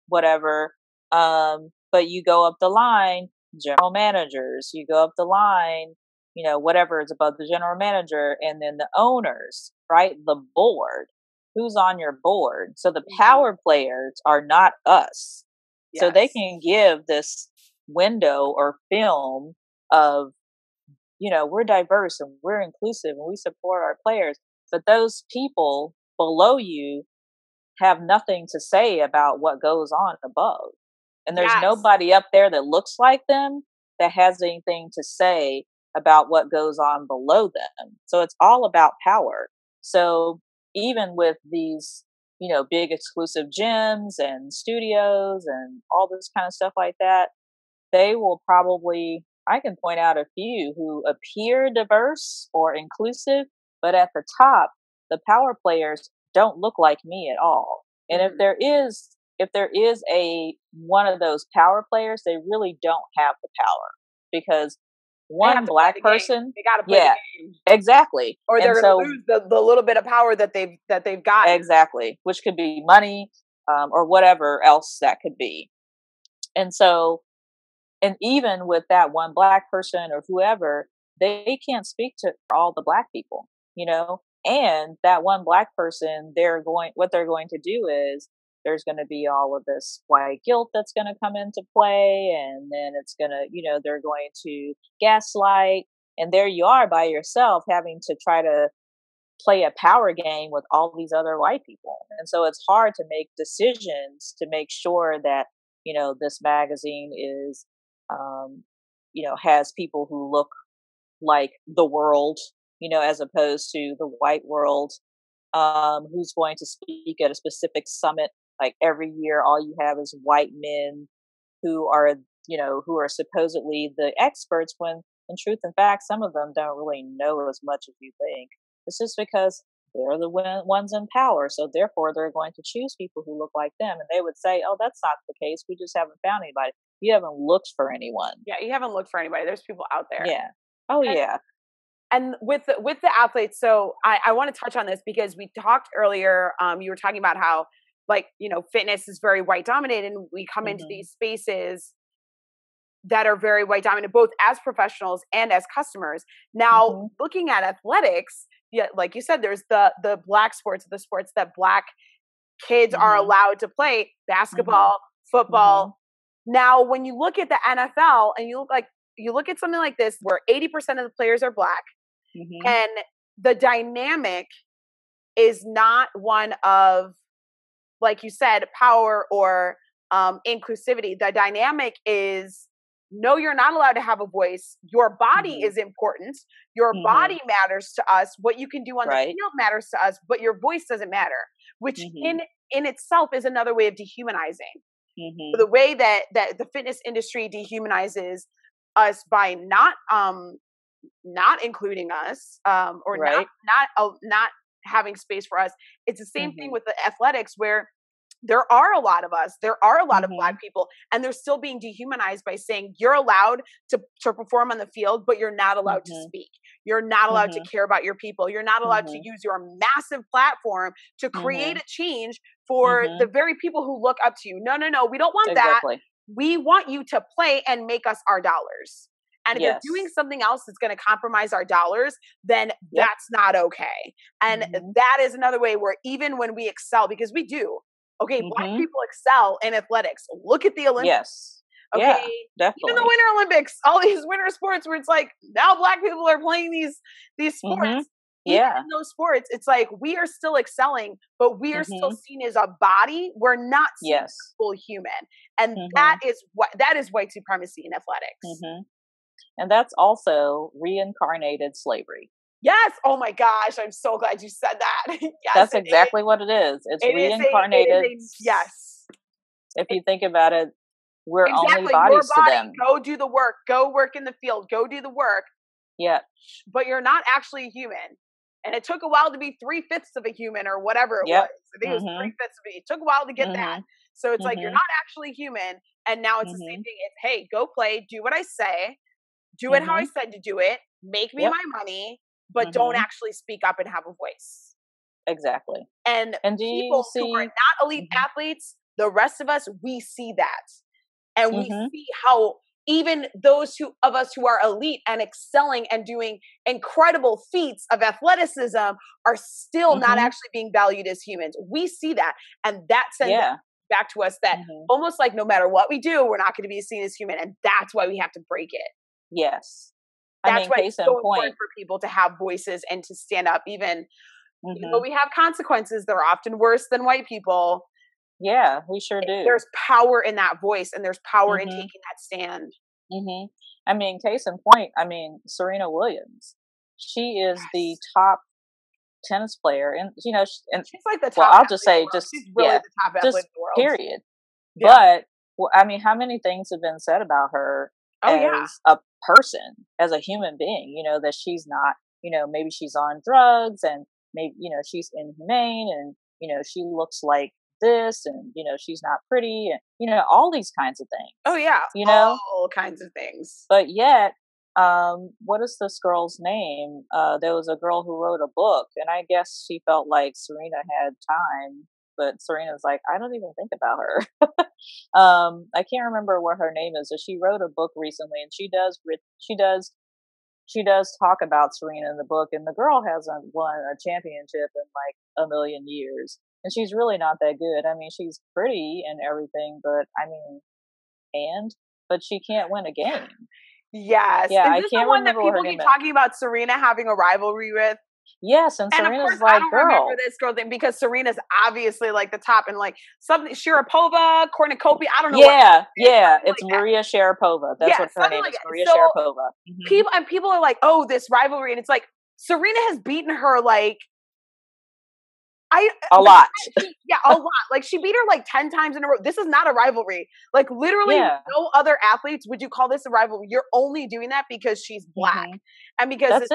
whatever. But you go up the line, general managers, you go up the line, whatever is above the general manager, and then the owners, right? The board. Who's on your board? So the power players are not us. Yes. So they can give this window or film of, we're diverse and we're inclusive and we support our players. But those people below you have nothing to say about what goes on above. And there's nobody up there that looks like them that has anything to say about what goes on below them. So it's all about power. So even with these, big exclusive gyms and studios and all this kind of stuff like that, they will probably, I can point out a few who appear diverse or inclusive, but at the top, the power players don't look like me at all. And if there is a one of those power players, they really don't have the power, because one black person, they got to play the game. Exactly, or they're going to lose the little bit of power that they've got. Exactly, which could be money, or whatever else that could be. And so, and even with that one black person or whoever, they can't speak to all the black people, and that one black person, what they're going to do is there's going to be all of this white guilt that's going to come into play. And then it's going to, they're going to gaslight. And there you are by yourself having to try to play a power game with all these other white people. And so it's hard to make decisions to make sure that, this magazine is, has people who look like the world, as opposed to the white world, who's going to speak at a specific summit. Like every year, all you have is white men who are supposedly the experts, when in truth and fact, some of them don't really know as much as you think. It's just because they're the ones in power. So therefore, they're going to choose people who look like them. And they would say, oh, that's not the case. We just haven't found anybody. You haven't looked for anyone. Yeah, you haven't looked for anybody. There's people out there. Yeah. Oh, yeah. And with the athletes, so I want to touch on this because we talked earlier, you were talking about how, fitness is very white dominated, and we come into these spaces that are very white dominant, both as professionals and as customers. Now, looking at athletics, yeah, like you said, there's the black sports, the sports that black kids are allowed to play, basketball, football. Now, when you look at the NFL and you look at something like this, where 80% of the players are black, and the dynamic is not one of, like you said, power or inclusivity. The dynamic is, no, you're not allowed to have a voice. Your body is important. Your body matters to us. What you can do on the field matters to us, but your voice doesn't matter, which in itself is another way of dehumanizing. The way that the fitness industry dehumanizes us by not including us, or not having space for us. It's the same thing with the athletics, where there are a lot of us, there are a lot of black people, and they're still being dehumanized by saying you're allowed to perform on the field, but you're not allowed to speak. You're not allowed to care about your people. You're not allowed to use your massive platform to create a change for the very people who look up to you. No, we don't want that. We want you to play and make us our dollars. And if you're doing something else that's going to compromise our dollars, then that's not okay. And that is another way where even when we excel, because we do, okay, black people excel in athletics. Look at the Olympics. Okay, yeah, definitely. Even the Winter Olympics, all these winter sports where it's like now black people are playing these sports. Even in those sports, it's like we are still excelling, but we are still seen as a body. We're not seen as a full human, and that is white supremacy in athletics. And that's also reincarnated slavery. Yes. Oh my gosh. I'm so glad you said that. Yes, that's exactly what it is. It's reincarnated. Yes. If you think about it, we're only bodies to them. Go do the work. Go work in the field. Go do the work. Yeah. But you're not actually human. And it took a while to be 3/5 of a human or whatever it was. I think it was 3/5 of it. It took a while to get that. So it's like, you're not actually human. And now it's the same thing. It's, hey, go play. Do what I say. Do it how I said to do it. Make me my money. But don't actually speak up and have a voice. Exactly. And people who are not elite athletes, the rest of us, we see that. And we see how even those of us who are elite and excelling and doing incredible feats of athleticism are still not actually being valued as humans. We see that. And that sends back to us that almost like no matter what we do, we're not going to be seen as human. And that's why we have to break it. Yes. That's why it's so important for people to have voices and to stand up. Even though we have consequences, they're often worse than white people. Yeah, we sure do. There's power in that voice, and there's power in taking that stand. I mean, case in point, Serena Williams. She is the top tennis player, and she's like the top. Well, I'll just say, she's really the top athlete in the world. Period. Yeah. But how many things have been said about her as a person, as a human being? That she's not. Maybe she's on drugs, and maybe she's inhumane, and she looks like this, and she's not pretty, and all these kinds of things. Oh yeah, all kinds of things. But yet, what is this girl's name? There was a girl who wrote a book, and I guess she felt like Serena had time, but Serena's like, I don't even think about her. I can't remember what her name is. But she wrote a book recently, and she does talk about Serena in the book, and the girl hasn't won a championship in like a million years. And she's really not that good. I mean, she's pretty and everything, but I mean, but she can't win a game. Yes. Yeah, Is I this the can't one that remember what her people name keep is. talking about Serena having a rivalry with? Yes, and And of Serena's course, I like, don't girl. remember this girl thing because Serena's obviously like the top, and like something Sharapova, Kornukopi, I don't know. Yeah, it's like Maria Sharapova. That's what her name is, Maria so Sharapova. People are like, oh, this rivalry, and it's like Serena has beaten her like a lot. A lot. Like she beat her like 10 times in a row. This is not a rivalry. Like literally no other athletes would you call this a rivalry. You're only doing that because she's black and because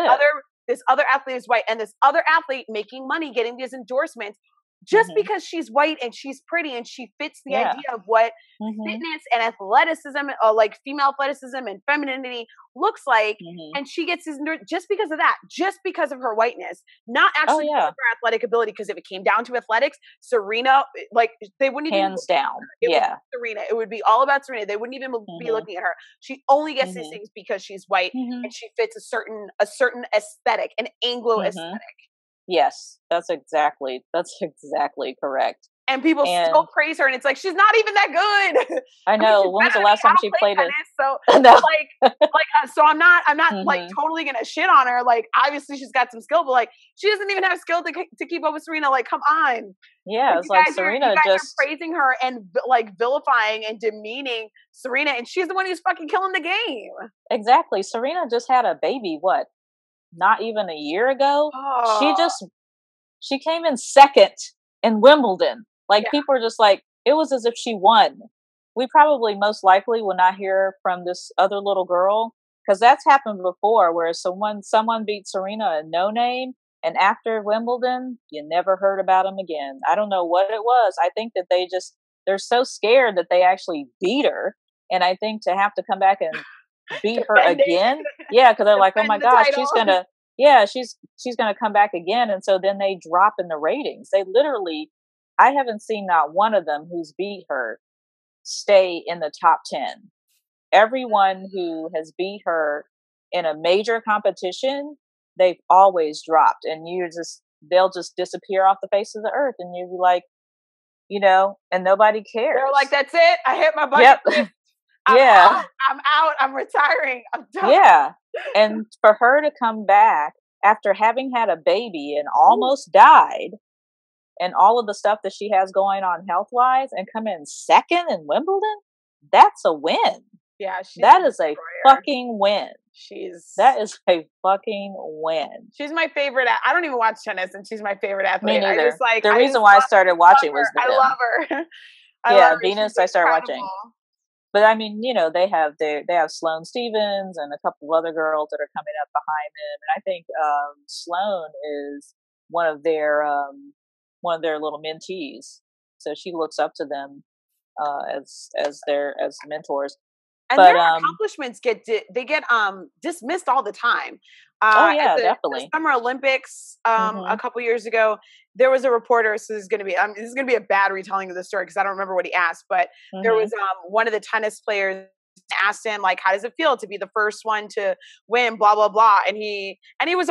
this other athlete is white, and this other athlete making money getting these endorsements just because she's white and she's pretty and she fits the idea of what fitness and athleticism, like female athleticism and femininity looks like. And she gets this just because of that, just because of her whiteness, not actually because of her athletic ability. Because if it came down to athletics, Serena, like they wouldn't even hands down. Serena, it would be all about Serena. They wouldn't even be looking at her. She only gets these things because she's white and she fits a certain aesthetic, an Anglo aesthetic. Yes, that's exactly correct. And people still praise her, and it's like she's not even that good. I know. When was the last time she played tennis, so no. So I'm not like totally gonna shit on her. Like obviously she's got some skill, but like she doesn't even have skill to keep up with Serena. Like come on. Yeah, it's like Serena you guys just are praising her and like vilifying and demeaning Serena, and she's the one who's fucking killing the game. Exactly. Serena just had a baby. What? Not even a year ago. She came in second in Wimbledon. Like people are just like, it was as if she won. We probably most likely will not hear from this other little girl, because that's happened before where someone beat Serena a no name, and after Wimbledon you never heard about them again. I don't know what it was. I think that they're so scared that they actually beat her, and I think to have to come back and beat her again, because they're like, oh my gosh, she's gonna come back again. And so then they drop in the ratings. They literally, I haven't seen not one of them who's beat her stay in the top 10. Everyone who has beat her in a major competition, they've always dropped, and they'll just disappear off the face of the earth, and you'll be like, and nobody cares. They're like, that's it, I hit my bucket. Yep. I'm out, I'm retiring, I'm done. Yeah. And for her to come back after having had a baby and almost died, and all of the stuff that she has going on health-wise, and come in second in Wimbledon, that's a win. Yeah, that is a fucking win. That is a fucking win. She's my favorite. I don't even watch tennis, and she's my favorite athlete. Me neither. The reason why I started watching was I love her. Venus. I started watching. But I mean, they have Sloane Stephens and a couple of other girls that are coming up behind them, and I think Sloane is one of their little mentees. So she looks up to them as mentors. And their accomplishments get dismissed all the time. Definitely. The Summer Olympics a couple years ago, there was a reporter. So this is going to be a bad retelling of the story because I don't remember what he asked, but there was one of the tennis players asked him like, how does it feel to be the first one to win, blah blah blah, and he was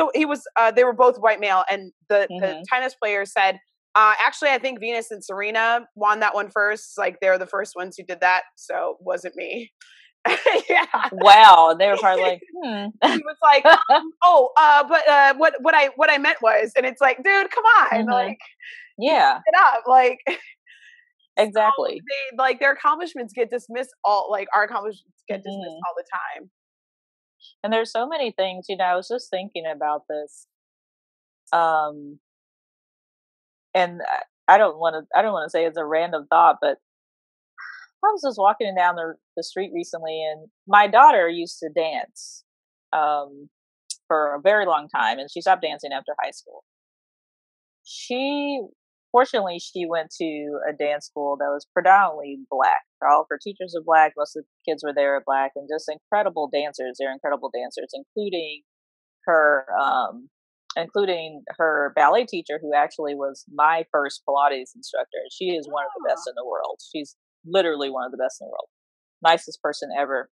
they were both white male, and the tennis player said, actually I think Venus and Serena won that one first, like they're the first ones who did that, so it wasn't me. Wow, they were probably like, He was like, but what I meant was, and it's like, dude, come on, like, yeah, it up, like, exactly. So they, their accomplishments get dismissed our accomplishments get dismissed all the time. And there's so many things, I was just thinking about this, and I don't want to say it's a random thought, but I was just walking down the street recently, and my daughter used to dance for a very long time, and she stopped dancing after high school. Fortunately, she went to a dance school that was predominantly black. All of her teachers are black. Most of the kids were there are black, and just incredible dancers. They're incredible dancers, including her ballet teacher, who actually was my first Pilates instructor. She is one of the best in the world. She's literally one of the best in the world. Nicest person ever.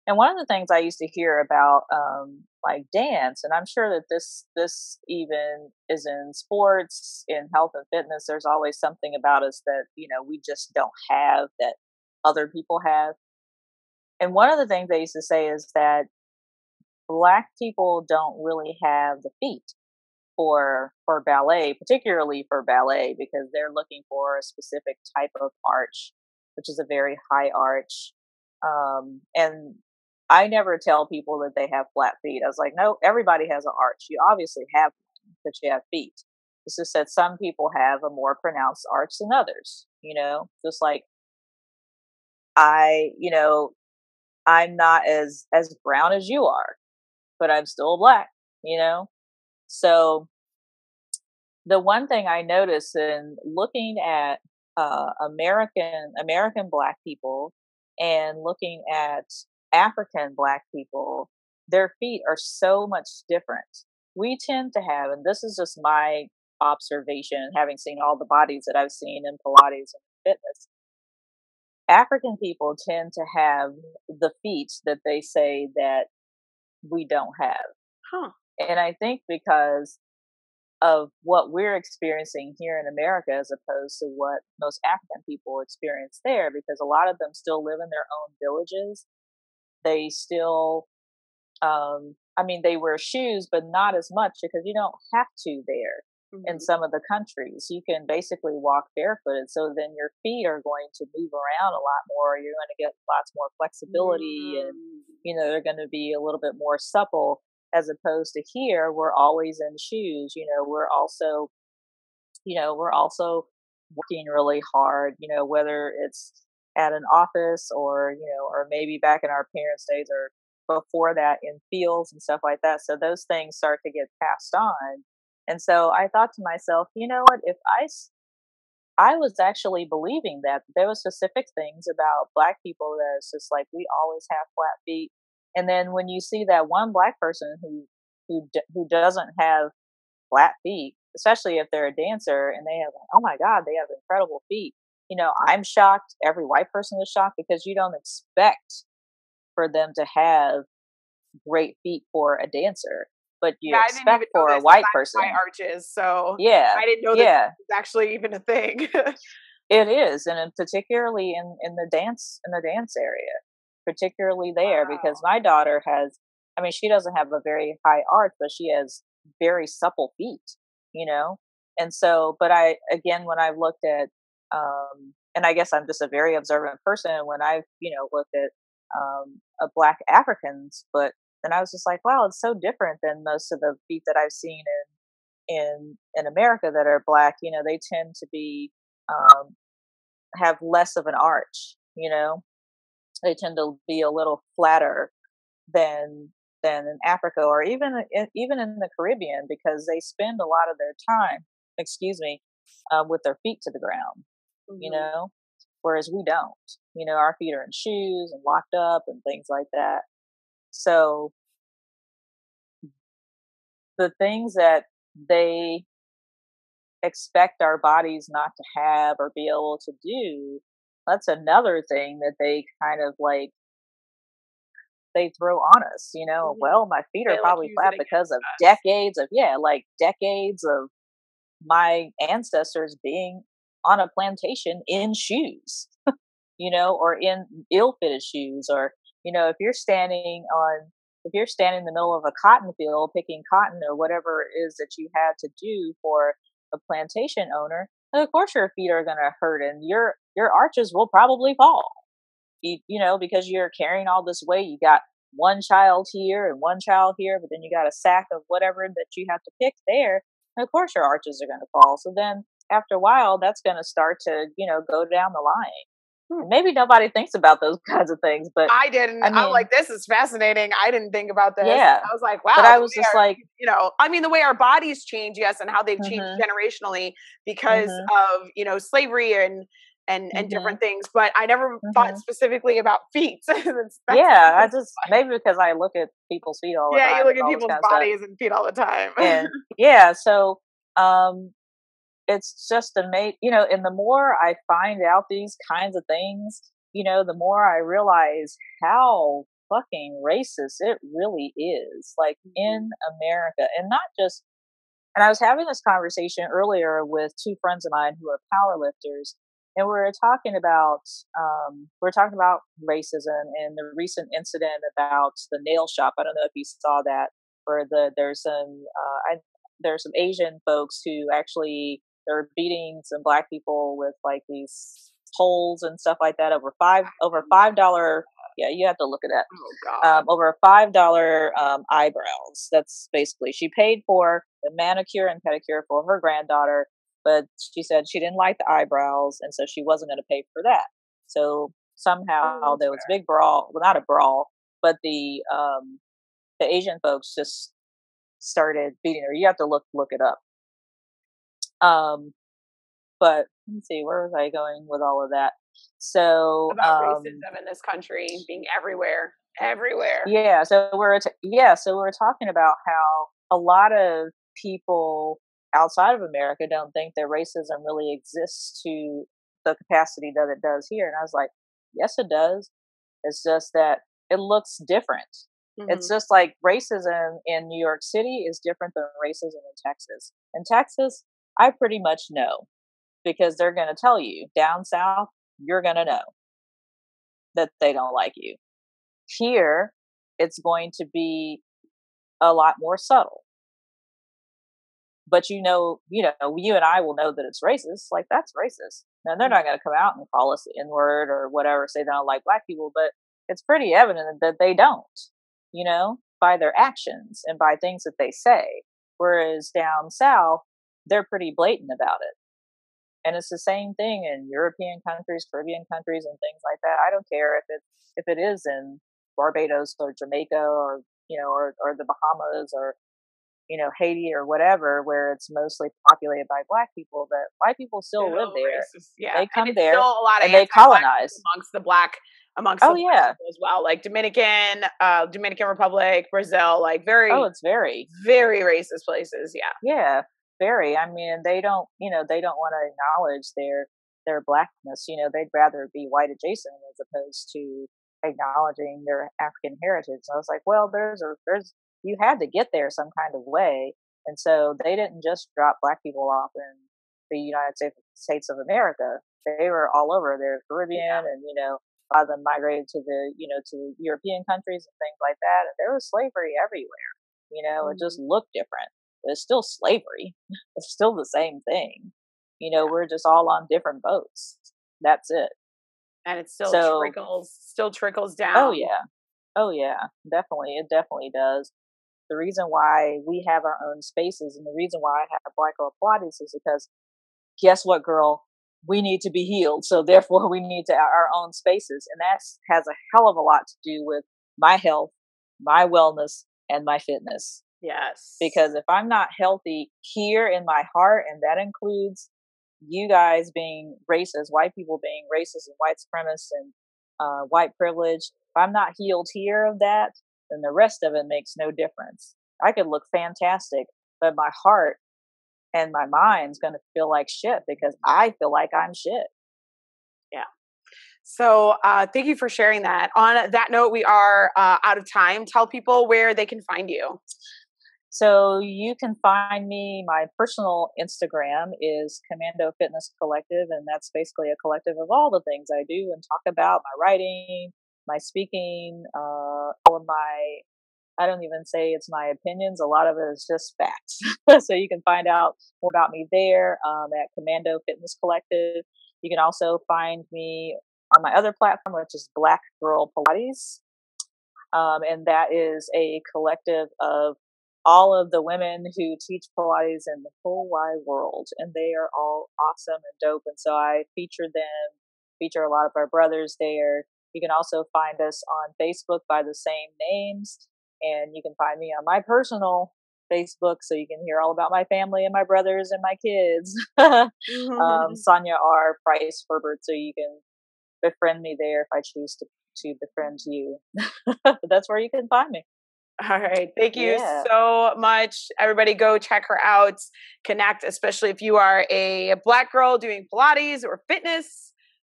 And one of the things I used to hear about, like dance, and I'm sure that this even is in sports, in health and fitness. There's always something about us that we just don't have that other people have. And one of the things they used to say is that Black people don't really have the feet for ballet, particularly for ballet, because they're looking for a specific type of arch, which is a very high arch. And I never tell people that they have flat feet. I was like, no, everybody has an arch. You obviously have one, but you have feet. It's just that some people have a more pronounced arch than others. Just like I'm not as brown as you are, but I'm still Black. So the one thing I noticed in looking at American Black people and looking at African Black people, their feet are so much different. We tend to have, and this is just my observation, having seen all the bodies that I've seen in Pilates and fitness, African people tend to have the feet that they say that we don't have. Huh. And I think because of what we're experiencing here in America as opposed to what most African people experience there, because a lot of them still live in their own villages. They still, they wear shoes, but not as much because you don't have to there. In some of the countries, you can basically walk barefooted. So then your feet are going to move around a lot more. You're going to get lots more flexibility and, they're going to be a little bit more supple, as opposed to here, we're always in shoes. We're also working really hard, whether it's at an office or maybe back in our parents' days or before that in fields and stuff like that. So those things start to get passed on. And so I thought to myself, you know what, if I was actually believing that there were specific things about Black people that it's just like, we always have flat feet. And then when you see that one Black person who doesn't have flat feet, especially if they're a dancer and they have, oh my God, they have incredible feet. I'm shocked. Every white person is shocked because you don't expect for them to have great feet for a dancer. But you expect for a white person. High arches, so yeah, I didn't know that was actually even a thing. It is, and particularly in the dance area, particularly there, because my daughter has. She doesn't have a very high arch, but she has very supple feet. And so, but when I've looked at, and I guess I'm just a very observant person. When I've looked at Black Africans, but then I was just like, wow, it's so different than most of the feet that I've seen in America that are Black. They tend to be have less of an arch. They tend to be a little flatter than in Africa or even in the Caribbean, because they spend a lot of their time, with their feet to the ground. Whereas we don't. Our feet are in shoes and locked up and things like that. So the things that they expect our bodies not to have or be able to do, that's another thing that they kind of like, they throw on us, well, my feet are probably flat because of decades of my ancestors being on a plantation in shoes, or in ill-fitted shoes, or, if you're standing in the middle of a cotton field picking cotton or whatever it is that you had to do for a plantation owner, then of course your feet are going to hurt and your arches will probably fall, because you're carrying all this weight. You got one child here and one child here, but then you got a sack of whatever that you have to pick there. And of course your arches are going to fall. So then after a while, that's going to start to, go down the line. Maybe nobody thinks about those kinds of things, but I didn't. I'm like, this is fascinating. I didn't think about this. Yeah. I was like, wow. But I was just like, the way our bodies change, yes, and how they've changed generationally because of, slavery and different things. But I never thought specifically about feet. I just, maybe because I look at people's feet all the time. Yeah, you look at people's bodies and feet all the time. And so it's just amazing, and the more I find out these kinds of things, the more I realize how fucking racist. It really is. Like in America, and not just. And I was having this conversation earlier with two friends of mine who are powerlifters, and we were talking about racism and the recent incident about the nail shop. I don't know if you saw that, where there's some Asian folks who actually they're beating some black people with like these poles and stuff like that over $5. Yeah, you have to look at that. Oh God. Over $5 eyebrows. That's basically, she paid for the manicure and pedicure for her granddaughter, but she said she didn't like the eyebrows, and so she wasn't going to pay for that. So somehow there was a big brawl. Well, not a brawl, but the Asian folks just started beating her. You have to look it up. But let's see, where was I going with all of that? So about racism in this country being everywhere. Yeah. So we're talking about how a lot of people outside of America don't think that racism really exists to the capacity that it does here. And I was like, yes, it does. It's just that it looks different. Mm-hmm. It's just like racism in New York City is different than racism in Texas. In Texas, I pretty much know, because they're going to tell you. Down south, you're going to know that they don't like you. Here, it's going to be a lot more subtle. But you and I will know that it's racist. Like, that's racist. Now, they're not going to come out and call us the N-word or whatever, say they don't like black people, but it's pretty evident that they don't, by their actions and by things that they say. Whereas down south, they're pretty blatant about it. And it's the same thing in European countries, Caribbean countries, and things like that. I don't care if it is in Barbados or Jamaica or the Bahamas or Haiti or whatever, where it's mostly populated by black people. But white people still live there. Racist. Yeah, they come and there still a lot of and they colonize amongst the black as well, like Dominican Republic, Brazil, like it's very, very racist places. Yeah, very. I mean, they don't want to acknowledge their blackness. They'd rather be white adjacent as opposed to acknowledging their African heritage. And I was like, well, you had to get there some kind of way, and so they didn't just drop black people off in the United States of America. They were all over. They're Caribbean, and a lot of them migrated to the to European countries and things like that. And there was slavery everywhere. It just looked different. But it's still slavery. It's still the same thing. We're just all on different boats. That's it. And it still trickles down. Oh yeah, definitely. It definitely does. The reason why we have our own spaces and the reason why I have Black Girl Pilates is because, guess what, girl? We need to be healed. So therefore we need our own spaces. And that has a hell of a lot to do with my health, my wellness, and my fitness. Yes. Because if I'm not healthy here in my heart, and that includes you guys being racist, white people being racist and white supremacists and white privilege, if I'm not healed here of that, then the rest of it makes no difference. I could look fantastic, but my heart and my mind's going to feel like shit because I feel like I'm shit. Yeah. So thank you for sharing that. On that note, we are out of time. Tell people where they can find you. So you can find me, my personal Instagram is Commando Fitness Collective, and that's basically a collective of all the things I do and talk about: my writing, my speaking, all of my, I don't even say it's my opinions. A lot of it is just facts. So you can find out more about me there at Commando Fitness Collective. You can also find me on my other platform, which is Black Girl Pilates. And that is a collective of all of the women who teach Pilates in the whole wide world. And they are all awesome and dope. And so I feature a lot of our brothers there. You can also find us on Facebook by the same names. And you can find me on my personal Facebook, so you can hear all about my family and my brothers and my kids. Sonja R. Price Herbert, so you can befriend me there if I choose to befriend you. That's where you can find me. All right. Thank you so much. Everybody go check her out. Connect, especially if you are a Black girl doing Pilates or fitness.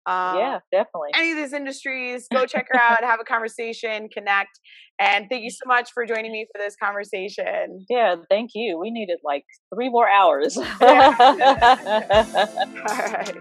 Yeah, definitely. Any of these industries, go check her out, have a conversation, connect. And thank you so much for joining me for this conversation. Yeah, thank you. We needed like 3 more hours. Yeah. All right.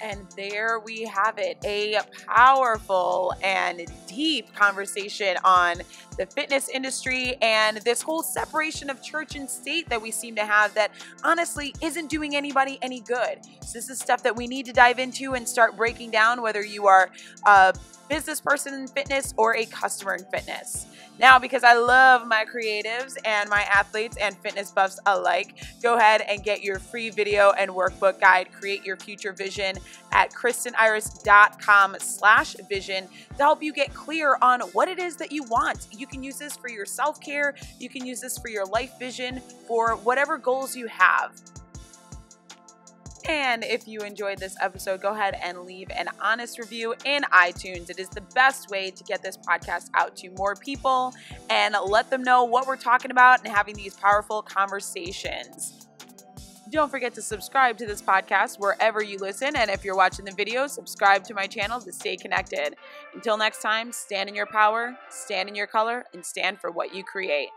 And there we have it, a powerful and deep conversation on the fitness industry and this whole separation of church and state that we seem to have that honestly isn't doing anybody any good. So this is stuff that we need to dive into and start breaking down, whether you are a business person in fitness or a customer in fitness. Now, because I love my creatives and my athletes and fitness buffs alike, go ahead and get your free video and workbook guide, Create Your Future Vision, at kristeniris.com/vision to help you get clear on what it is that you want. You can use this for your self-care. You can use this for your life vision, for whatever goals you have. And if you enjoyed this episode, go ahead and leave an honest review in iTunes. It is the best way to get this podcast out to more people and let them know what we're talking about and having these powerful conversations. Don't forget to subscribe to this podcast wherever you listen. And if you're watching the video, subscribe to my channel to stay connected. Until next time, stand in your power, stand in your color, and stand for what you create.